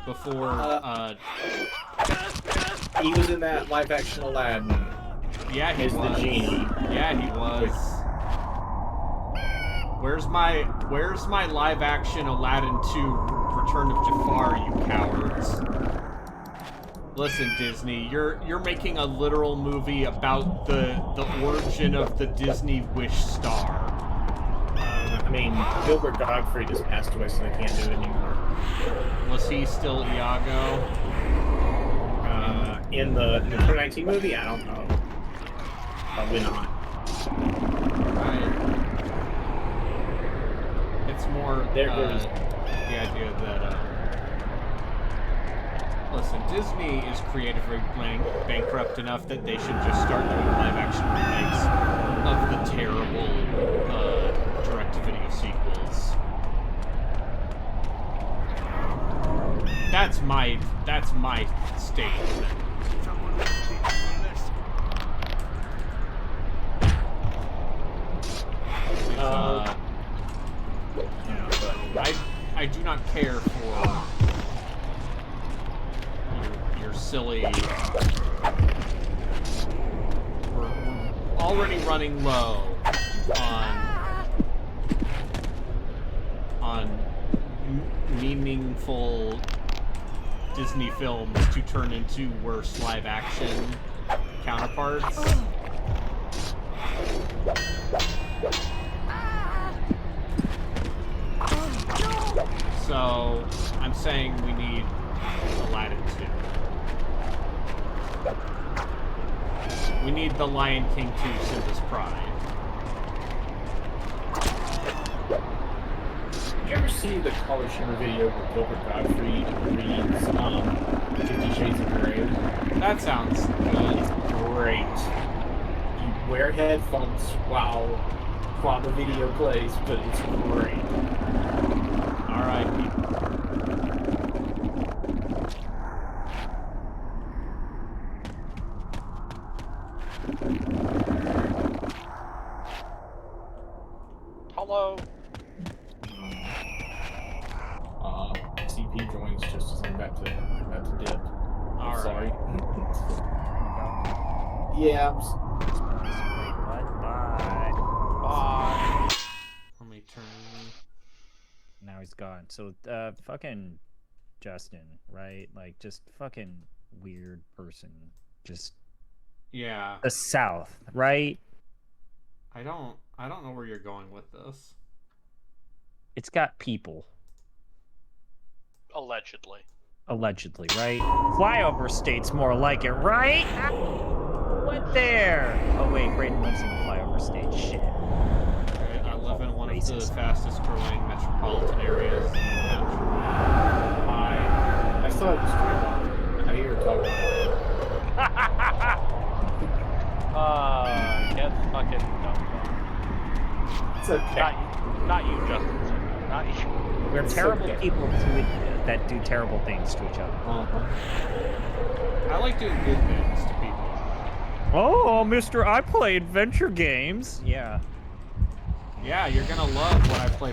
Before, he was in that live-action Aladdin. Yeah, he was. The genie. Yeah, he was. Where's my live-action Aladdin 2 Return of Jafar, you cowards? Listen, Disney, you're making a literal movie about the origin of the Disney Wish star. Gilbert Gottfried just passed away, so they can't do it anymore. Was he still Iago? In the 2019 movie? I don't know. Probably not. Right. It's more the idea that, listen, Disney is creatively bankrupt enough that they should just start doing live-action remakes of the terrible, direct-to-video sequels. That's my statement. I do not care for your silly. We're already running low on meaningful Disney films to turn into worse live-action counterparts. So, I'm saying we need Aladdin 2. We need The Lion King 2, Simba's Pride. Did you ever see the Color Shimmer video where Gilbert Gottfried reads 50 Shades of Grey? That sounds good. It's great. You wear headphones while the video plays, but it's great. Alright, Hello. CP joins just as I'm about to dip. Alright. Sorry. Yeah. Bye. Let me turn. Now he's gone. So, fucking Justin, right? Like, just fucking weird person. Just. Yeah. The South, right? I don't know where you're going with this. It's got people. Allegedly, right? Flyover state's more like it, right? What there? Oh wait, Brayden lives in the flyover state. Shit. Right, I live in one of the fastest growing metropolitan areas in the country. I saw it stream. I hear her talking about it. get fucking dumb. It's okay. Not you, Justin. Not you. We're terrible people that do terrible things to each other. I like doing good things to people. Oh, Mr. I play adventure games. Yeah. Yeah, you're gonna love what I play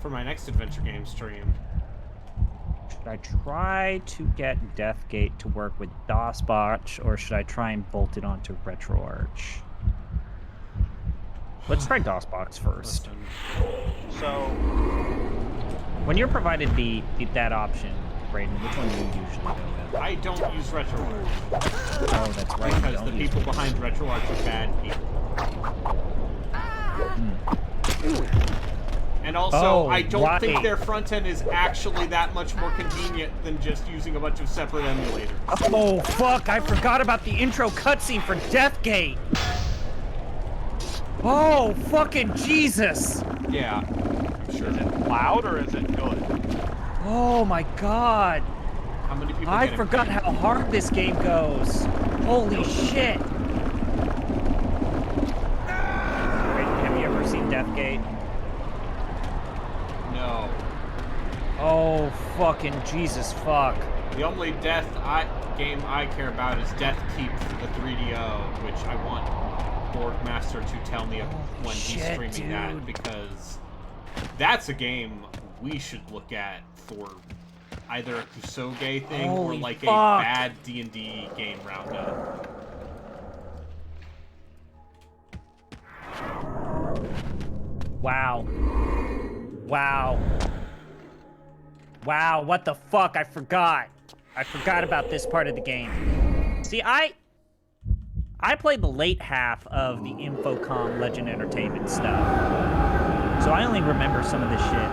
for my next adventure game stream. Should I try to get Deathgate to work with DOSBotch, or should I try and bolt it onto RetroArch? Let's try DOSBox first. So, when you're provided that option, Brayden, which one do you usually go with? I don't use RetroArch. Oh, that's right. Because the people behind RetroArch are bad people. And also, I don't think right. their front end is actually that much more convenient than just using a bunch of separate emulators. Oh, fuck, I forgot about the intro cutscene for Deathgate. Oh, fucking Jesus. Yeah, sure. Is it loud or is it good? Oh my god. How many people I get forgot impeded? how hard this game goes. Holy shit. Wait, have you ever seen Deathgate? No. Oh, fucking Jesus fuck. The only game I care about is Death Keep for the 3DO, which I want Boardmaster to tell me when he's shit, streaming that, dude. because that's a game we should look at for either a Kusoge thing or Holy like fuck. a bad D&D game roundup. Wow. Wow. Wow, what the fuck? I forgot. I forgot about this part of the game. See, I played the late half of the Infocom Legend Entertainment stuff. So I only remember some of this shit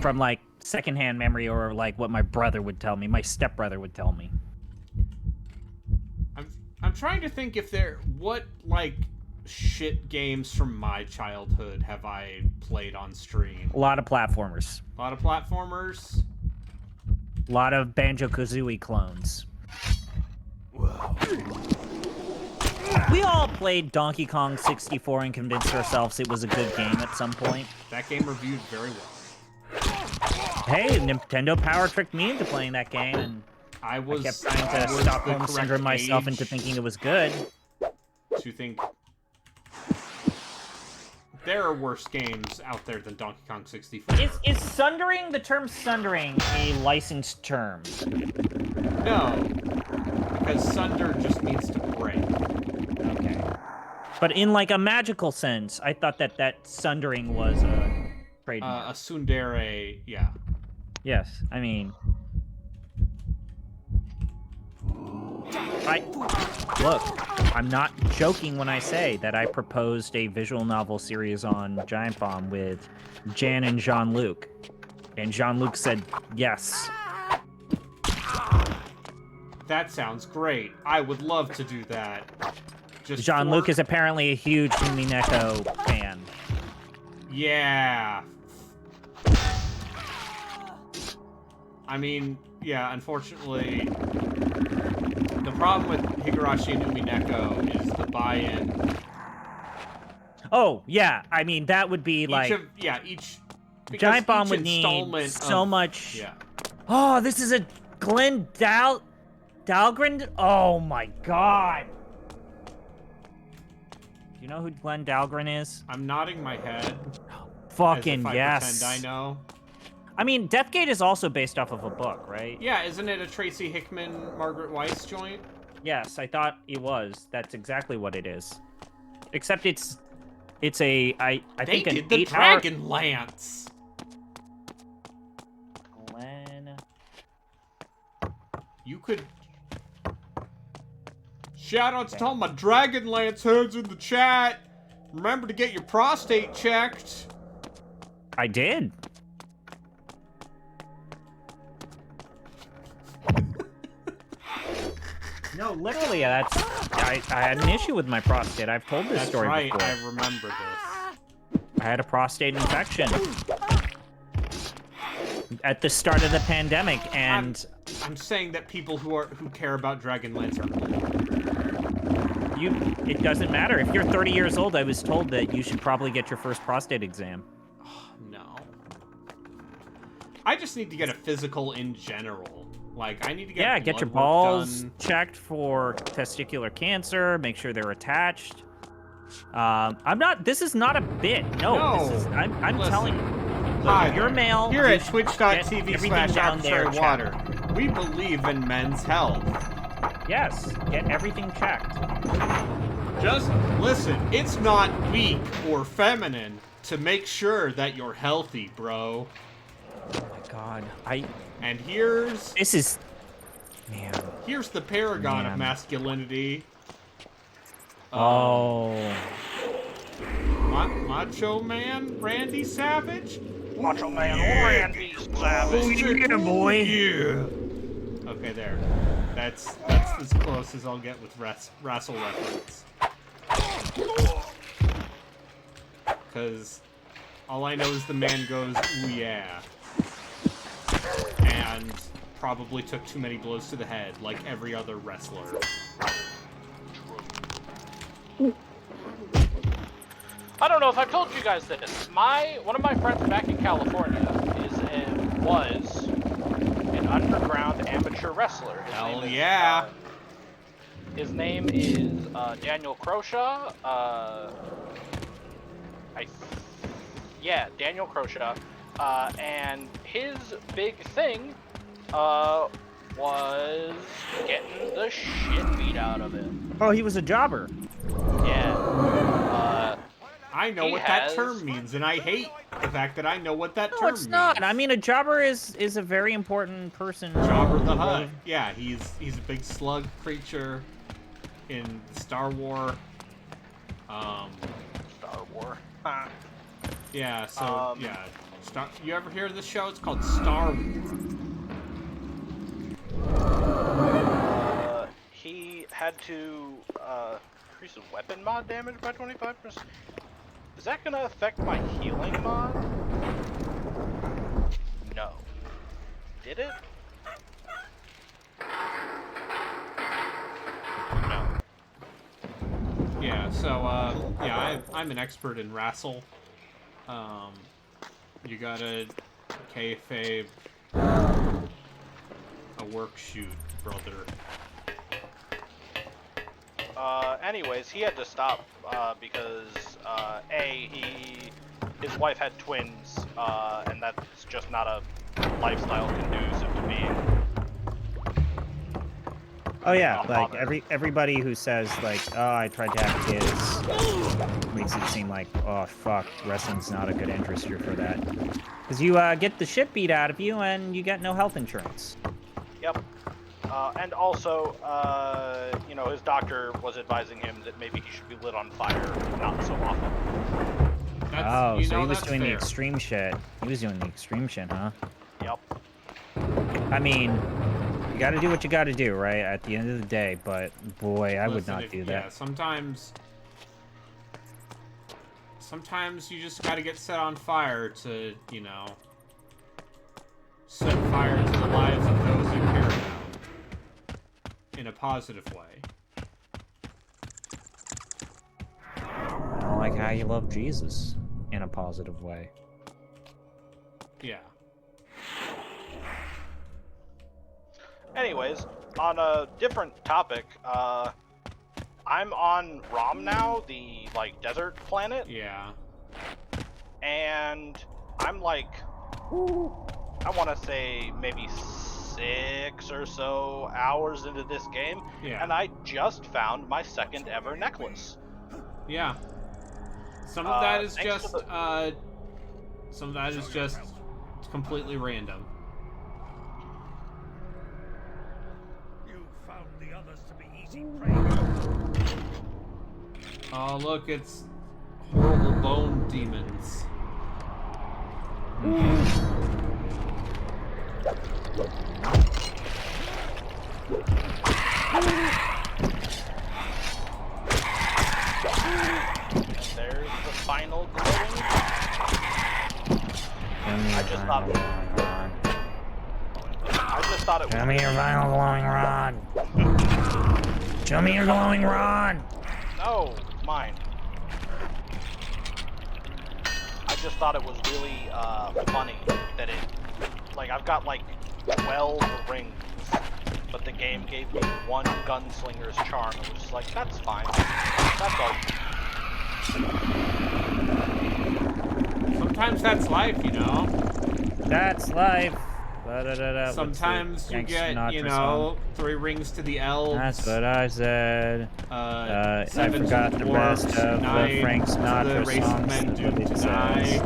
from, like, secondhand memory or, like, what my brother would tell me, my stepbrother would tell me. I'm trying to think what, like, shit games from my childhood have I played on stream. A lot of platformers. A lot of platformers. A lot of Banjo-Kazooie clones. Well, We all played Donkey Kong 64 and convinced ourselves it was a good game at some point. That game reviewed very well. Hey, Nintendo power tricked me into playing that game, and I kept trying to Stockholm Syndrome myself into thinking it was good. To think there are worse games out there than Donkey Kong 64. Is sundering, the term sundering, a licensed term? No, because sunder just means to break. Okay. But in, like, a magical sense, I thought that sundering was a trademark. A tsundere, yeah. Yes, I mean... Look, I'm not joking when I say that I proposed a visual novel series on Giant Bomb with Jan and Jean-Luc. And Jean-Luc said yes. That sounds great. I would love to do that. Just Jean-Luc is apparently a huge Umineko fan. Yeah. I mean, yeah, unfortunately, the problem with Higurashi and Umineko is the buy-in. Oh, yeah, I mean, that would be like... Giant Bomb would need so much... Yeah. Oh, this is a Glenn Dahlgren? Oh my god. Do you know who Glenn Dahlgren is? I'm nodding my head. Fucking as if I yes. pretend I know. I mean, Deathgate is also based off of a book, right? Yeah, isn't it a Tracy Hickman, Margaret Weiss joint? Yes, I thought it was. That's exactly what it is. Except it's a I think an 8-hour... They did the Dragon Lance. Glenn... You could... Shout out to all my Dragonlance heads in the chat. Remember to get your prostate checked. I did. No, literally, that's... I had an issue with my prostate. I've told this story before. That's right, I remember this. I had a prostate infection at the start of the pandemic, and... I'm saying that people who care about Dragonlance are old. It doesn't matter. If you're 30 years old, I was told that you should probably get your first prostate exam. Oh, no. I just need to get a physical in general. Like, I need to get get your blood work balls done. checked for testicular cancer. Make sure they're attached. This is not a bit. No. I'm telling you. Look, Hi, if you're male. Here you at should get everything down there twitch.tv/arbitrary water, we believe in men's health. Yes, get everything checked. Just listen, it's not weak or feminine to make sure that you're healthy, bro. Oh my god. And here's... This is... Man. Here's the paragon of masculinity. Oh. Macho Man Randy Savage? Macho Man Randy Savage. Yeah, boy. Yeah. Okay, there. That's as close as I'll get with wrestle reference. Because all I know is the man goes, ooh yeah. And probably took too many blows to the head, like every other wrestler. I don't know if I've told you guys this. One of my friends back in California was an underground amateur wrestler. Hell yeah! His name is Daniel Croshaw. Daniel Croshaw. And his big thing was getting the shit beat out of him. Oh, he was a jobber. Yeah. I know what that term means, and I hate the fact that I know what that term means. No, it's not. I mean, a jobber is a very important person. Jabba the Hutt. Yeah, he's a big slug creature in Star Wars. Star Wars. Yeah, so, yeah. You ever hear of this show? It's called Star Wars. He had to increase his weapon mod damage by 25%. Is that gonna affect my healing mod? No. Did it? No. Yeah, so, I'm an expert in wrestle. You gotta kayfabe a work shoot, brother. Anyways, he had to stop because his wife had twins, and that's just not a lifestyle conducive to being. Oh yeah, like everybody who says like, oh, I tried to have kids, makes it seem like, oh fuck, wrestling's not a good interest here for that, because you get the shit beat out of you and you get no health insurance. Yep. And also, his doctor was advising him that maybe he should be lit on fire not so often. So he was doing the extreme shit. He was doing the extreme shit, huh? Yep. I mean, you gotta do what you gotta do, right? At the end of the day, but boy, I would not do that. Yeah, sometimes you just gotta get set on fire to, set fire to the lives of those you care about. In a positive way. I don't like how you love Jesus in a positive way. Yeah. Anyways, on a different topic, I'm on Rom now, the desert planet. Yeah. And I'm I want to say maybe 6 or so hours into this game, yeah. And I just found my second ever necklace. Yeah. Some of that is just completely random. You found the others to be easy prey. Oh, look, it's horrible bone demons. And there's the final glowing. I just thought it was. Show me your final glowing rod. Show me your glowing rod. No, mine. I just thought it was really funny that I've got 12 rings, but the game gave me one gunslinger's charm. It was just like, that's fine. That's all. Sometimes that's life, That's life. Sometimes you get, 3 rings to the elves. That's what I said. 7 I forgot to the the dwarves, rest of 9 the Frank to the Sinatra race of songs. men That's doomed what to it die, says.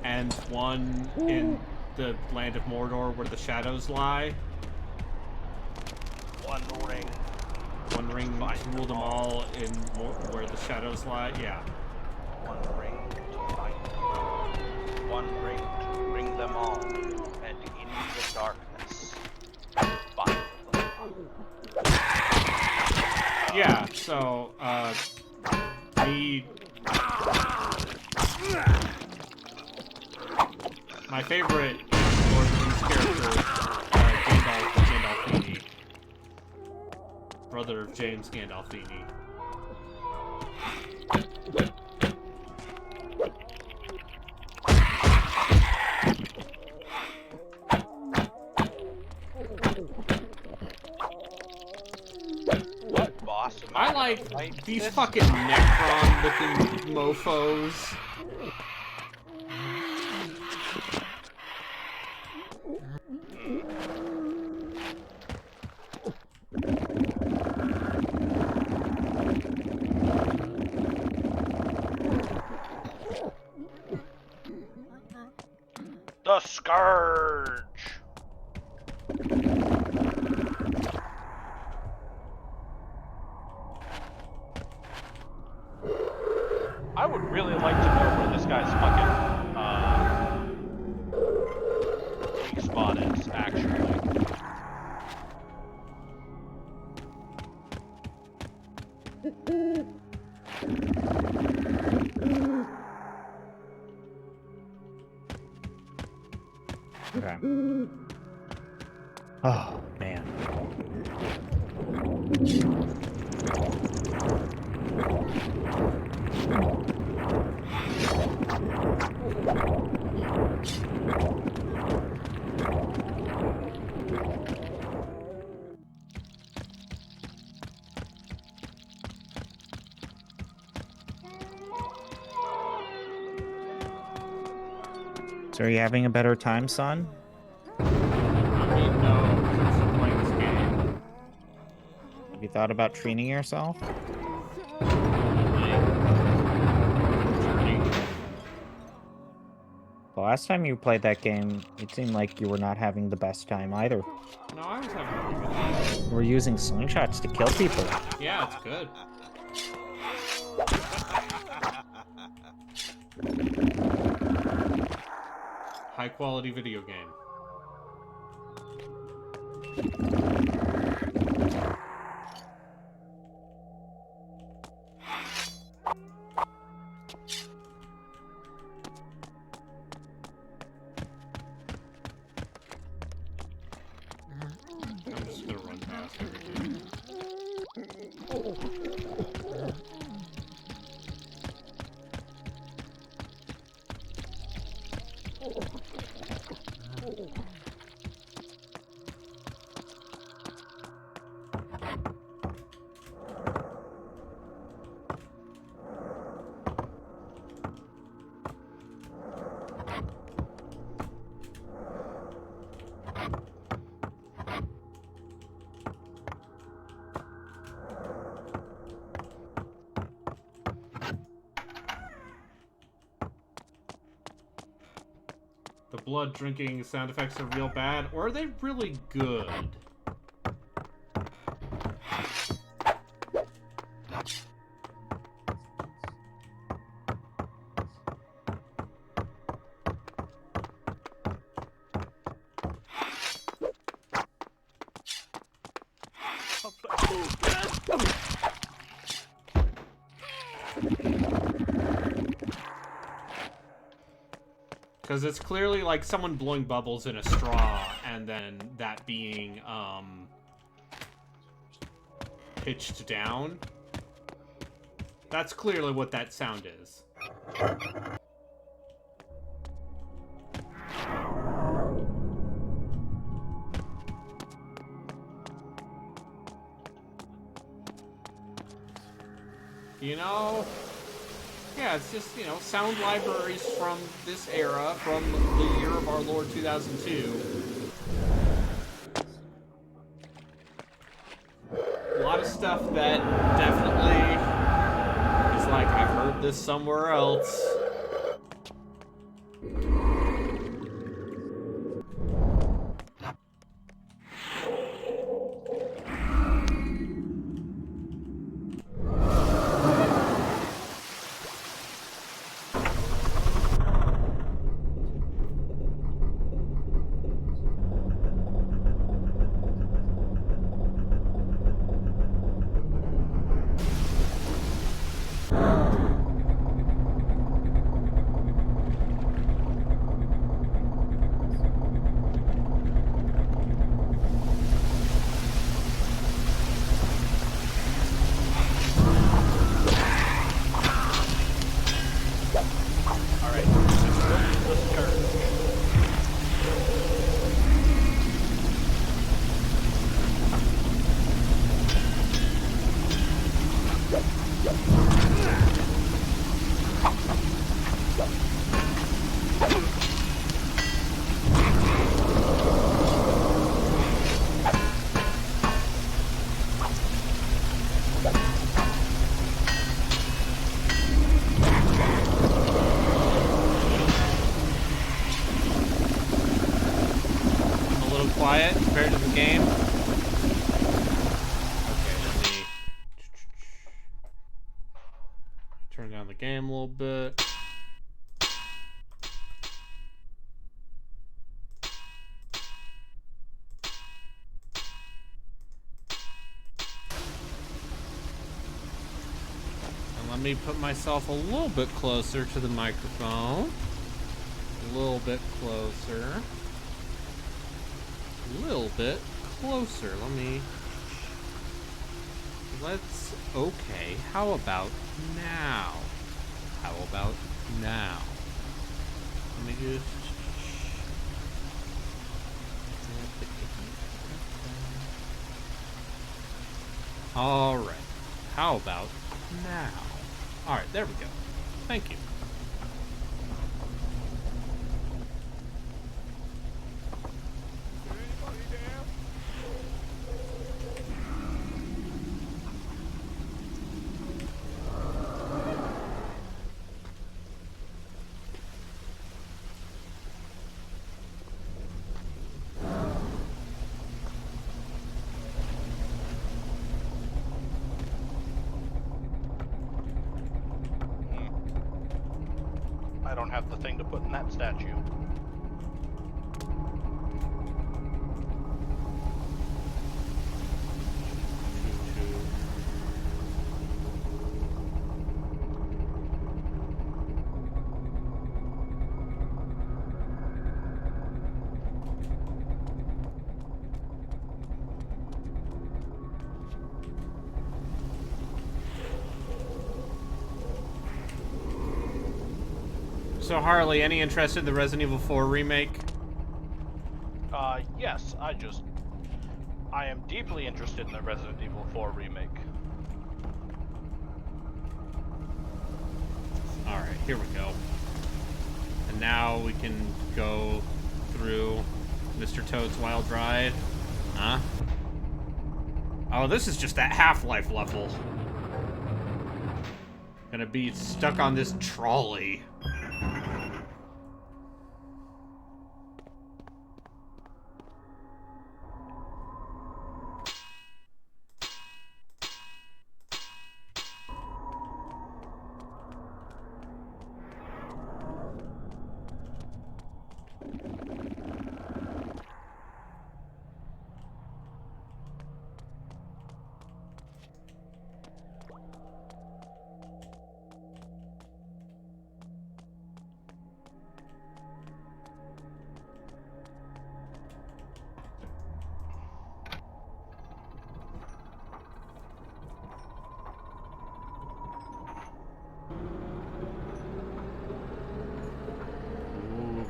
and 1 in the land of Mordor where the shadows lie. 1 ring. 1 ring to rule them all in where the shadows lie. Yeah. 1 ring So, my favorite Lord of the Rings character, Gandalfini, brother of James Gandolfini. What boss am I gonna like fight these this fucking time? Necron-looking mofos. The Scourge! I would really like to know where this guy's fucking, weak spot is, actually. Okay. Oh, man. So are you having a better time, son? I mean, no, because I'm playing this game. Have you thought about training yourself? The last time you played that game, it seemed like you were not having the best time either. No, I was having a pretty good time. You were using slingshots to kill people. Yeah, it's good. High quality video game. I'm just gonna run past everything. The blood drinking sound effects are real bad, or are they really good? Because it's clearly like someone blowing bubbles in a straw, and then that being, pitched down. That's clearly what that sound is. You know? Yeah, it's just, you know, sound libraries from this era, from the year of our Lord 2002. A lot of stuff that definitely is like, I've heard this somewhere else. Alright, the scourge. Quiet compared to the game. Okay, let me turn down the game a little bit. And let me put myself a little bit closer to the microphone. A little bit closer. Little bit closer. Okay, how about now? Let me just alright. How about now? Alright, there we go. Thank you. I don't have the thing to put in that statue. So Harley, any interest in the Resident Evil 4 remake? Yes, I am deeply interested in the Resident Evil 4 remake. Alright, here we go. And now we can go through Mr. Toad's Wild Ride. Huh? Oh, this is just that Half-Life level. Gonna be stuck on this trolley.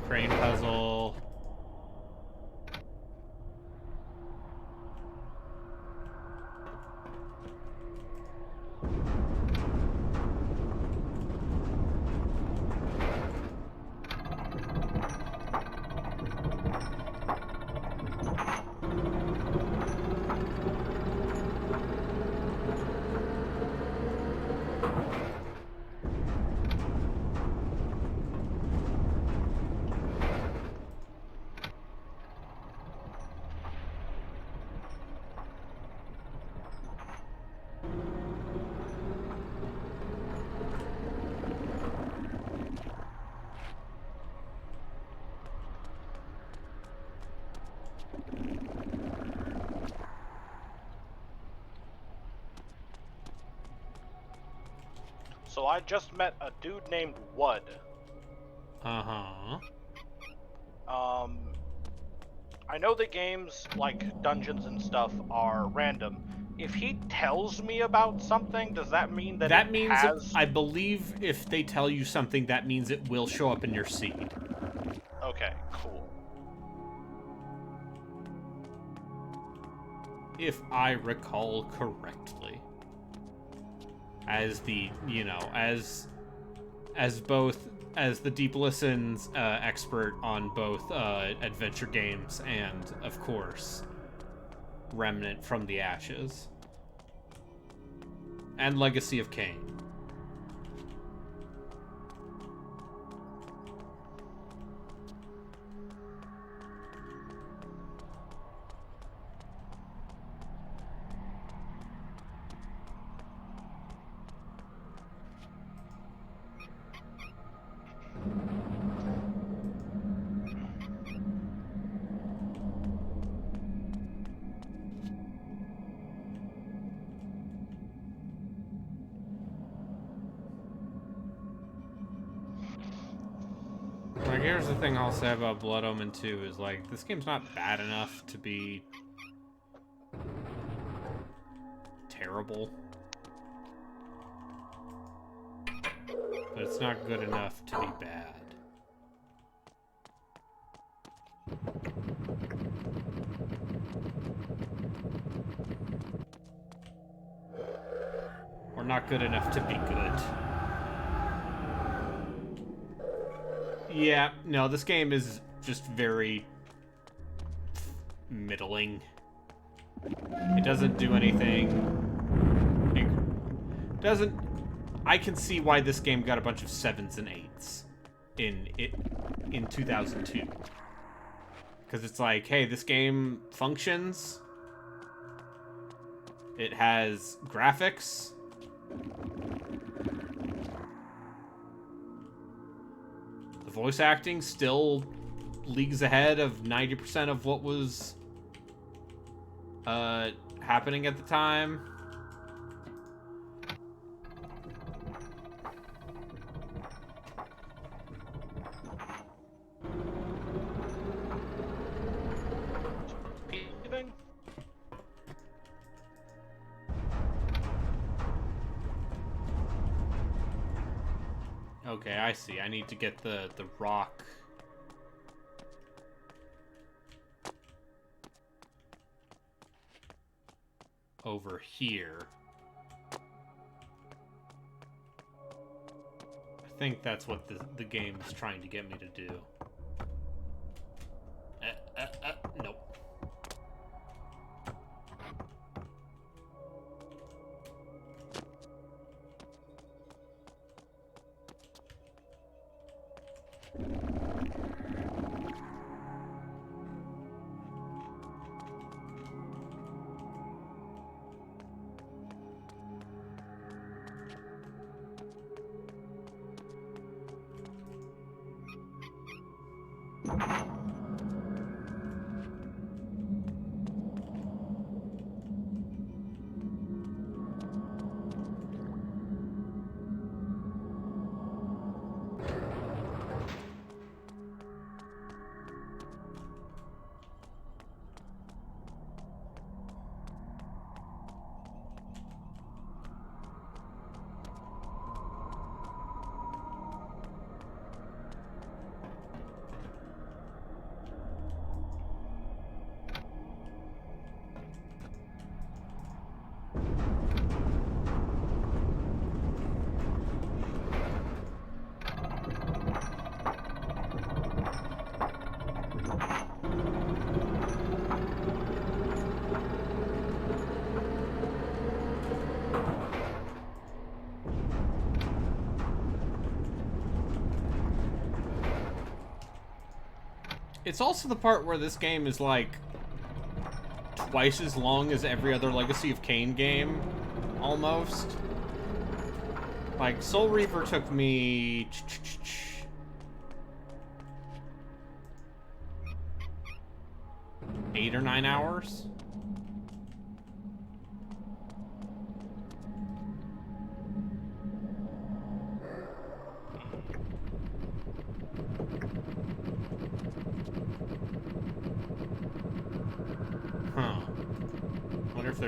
Crane puzzle. So I just met a dude named Wud. Uh-huh. I know that games like dungeons and stuff are random. If he tells me about something, does that mean that That it means, has... I believe if they tell you something, that means it will show up in your seed. Okay, cool. If I recall correctly. As the, you know, as the Deep Listens expert on both adventure games and, of course, Remnant from the Ashes. And Legacy of Kain. Like, here's the thing I'll say about Blood Omen 2 is, like, this game's not bad enough to be terrible. But it's not good enough to be bad. Or not good enough to be good. Yeah, no, this game is just very middling. It doesn't do anything. It doesn't... I can see why this game got a bunch of 7s and 8s in 2002. Because it's like, hey, this game functions. It has graphics. The voice acting still leagues ahead of 90% of what was happening at the time. Okay, I see. I need to get the rock. Over here. I think that's what the game is trying to get me to do. Nope. It's also the part where this game is like twice as long as every other Legacy of Kain game, almost. Like, Soul Reaver took me 8 or 9 hours.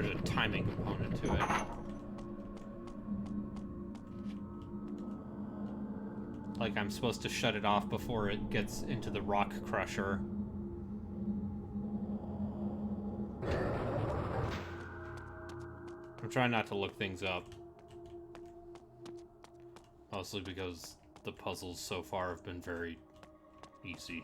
there's a timing component to it. Like I'm supposed to shut it off before it gets into the rock crusher. I'm trying not to look things up. Mostly because the puzzles so far have been very easy.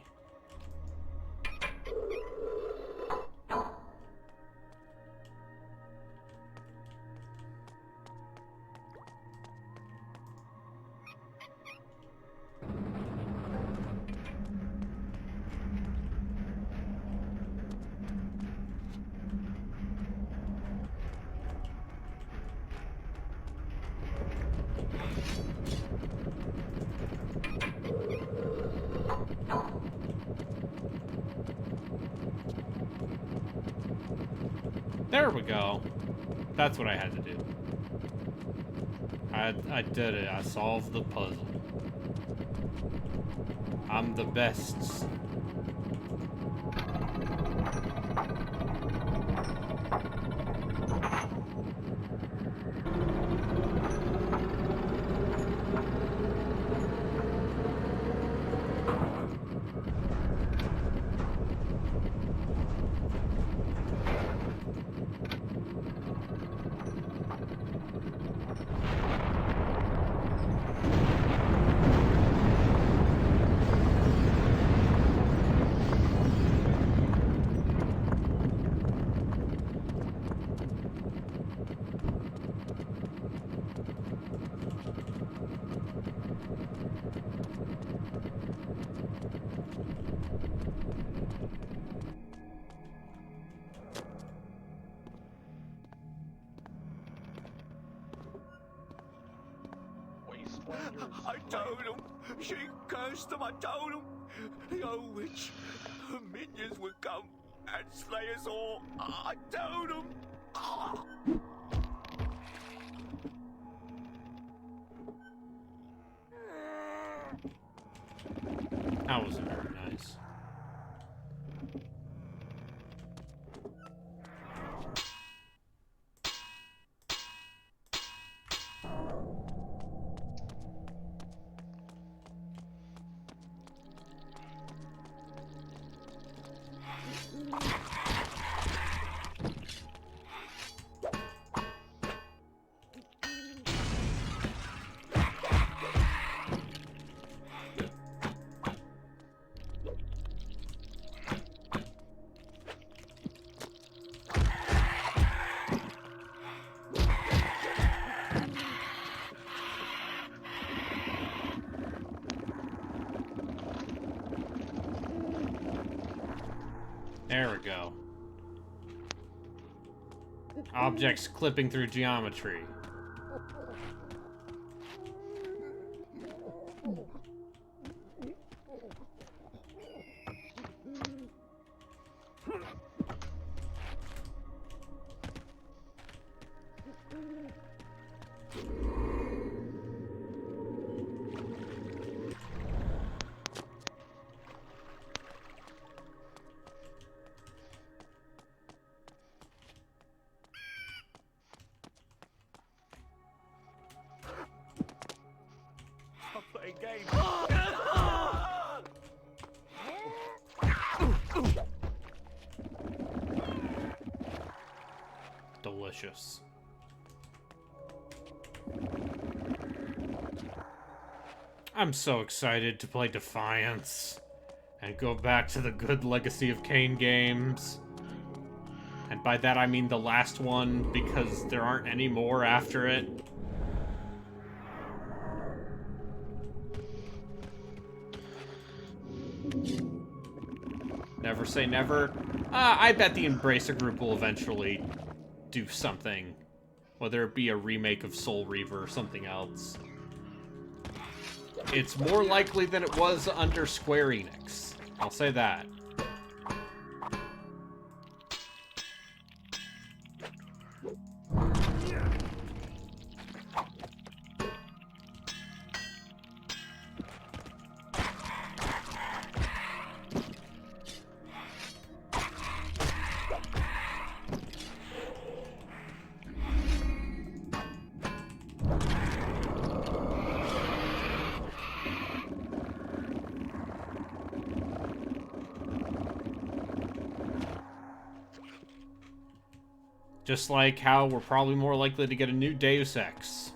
There we go. That's what I had to do. I did it. I solved the puzzle. I'm the best. I told him. She cursed him. I told him. The old witch. Her minions would come and slay us all. I told him. That wasn't very nice. There we go. Objects clipping through geometry. Delicious. I'm so excited to play Defiance and go back to the good Legacy of Kain games. And by that I mean the last one, because there aren't any more after it. Never say never. I bet the Embracer group will eventually do something. Whether it be a remake of Soul Reaver or something else. It's more likely than it was under Square Enix. I'll say that. Just like how we're probably more likely to get a new Deus Ex.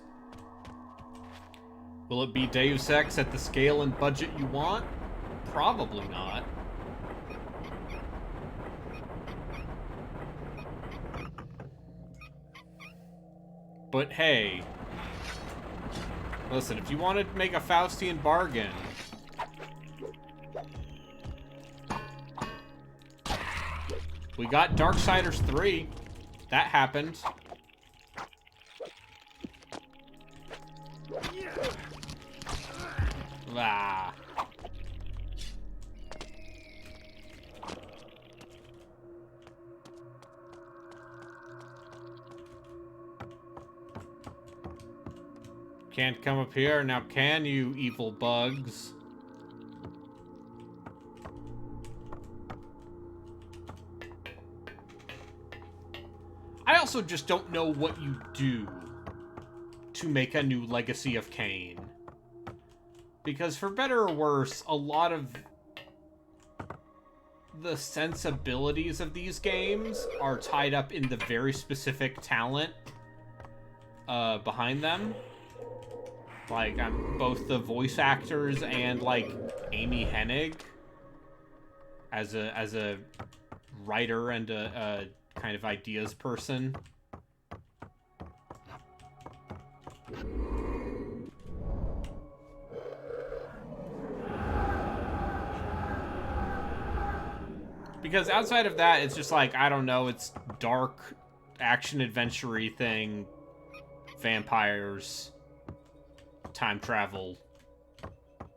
Will it be Deus Ex at the scale and budget you want? Probably not. But hey, listen, if you want to make a Faustian bargain, we got Darksiders 3. That happened. Ah. Can't come up here. Now can you, evil bugs? I also just don't know what you do to make a new Legacy of Kain. Because for better or worse, a lot of the sensibilities of these games are tied up in the very specific talent behind them. Like, both the voice actors and, like, Amy Hennig as a writer and a kind of ideas person. Because outside of that, it's just like, I don't know, it's dark, action-adventure-y thing, vampires, time travel,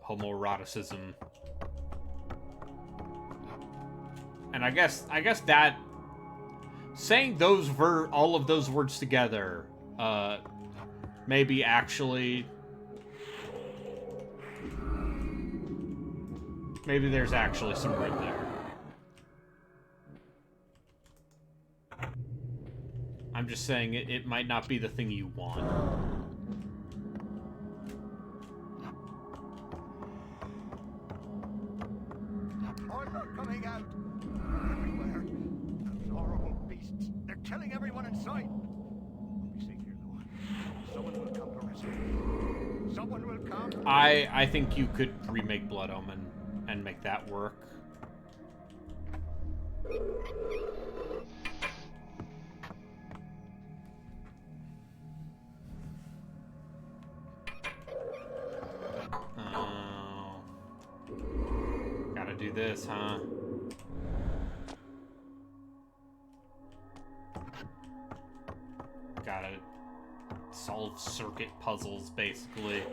homoeroticism. And I guess that saying all of those words together, maybe actually, maybe there's actually some room there. I'm just saying it might not be the thing you want. I'm not coming out. They're everywhere. Those horrible beasts. They're killing everyone in sight. We'll be safe here, though. Someone will come to rescue me. Someone will come. I think you could remake Blood Omen and make that work. Gotta do this, huh? Gotta solve circuit puzzles, basically.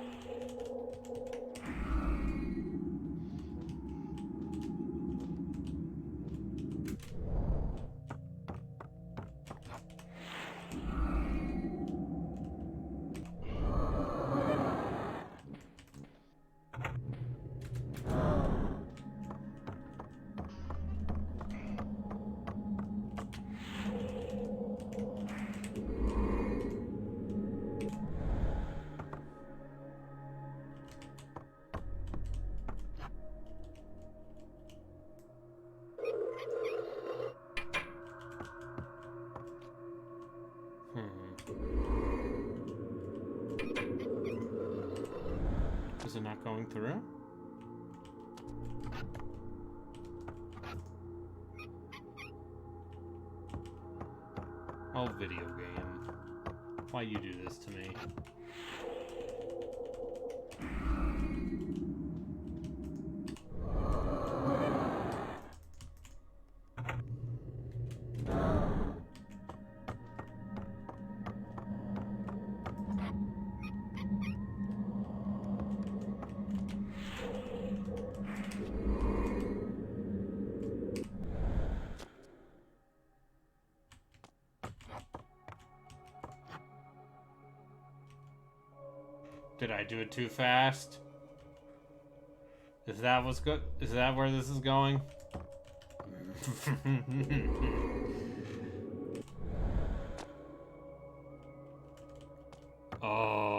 Is it not going through? Oh, video game. Why you do this to me? Did I do it too fast? Is that what's good? Is that where this is going? Oh.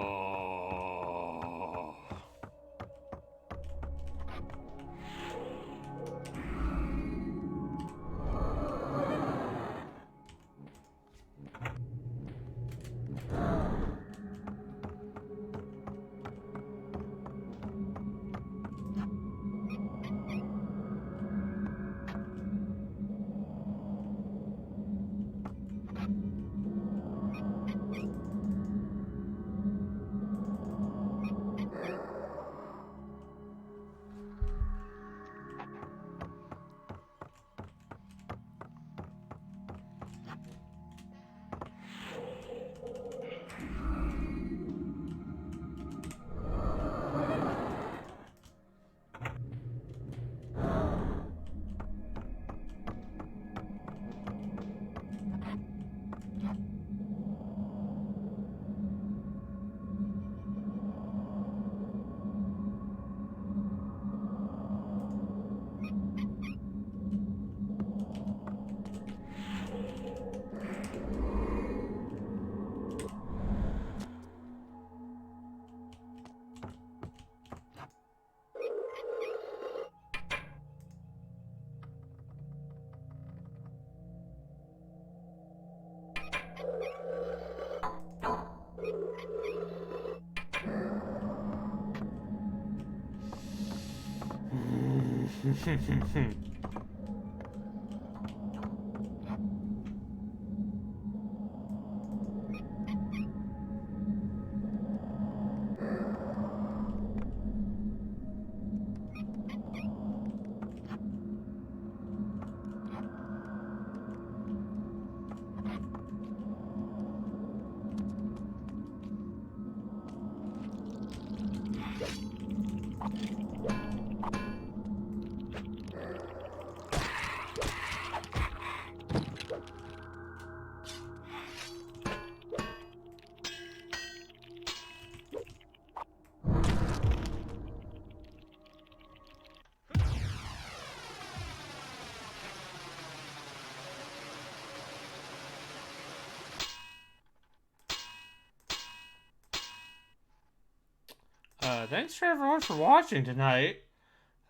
Thanks for everyone for watching tonight.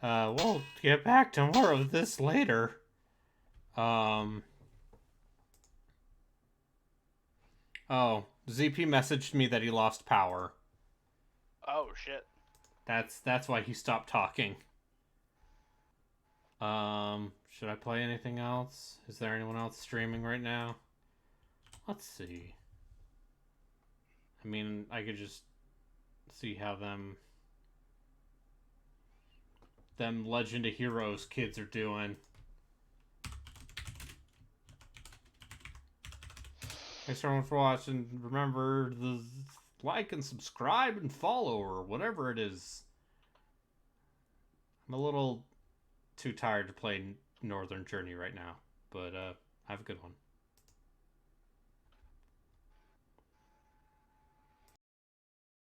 We'll get back to more of this later. Oh, ZP messaged me that he lost power. Oh shit. That's why he stopped talking. Should I play anything else? Is there anyone else streaming right now? Let's see. I mean, I could just see how them Legend of Heroes kids are doing. Thanks everyone for watching. Remember the like and subscribe and follow or whatever it is. I'm a little too tired to play Northern Journey right now, but have a good one.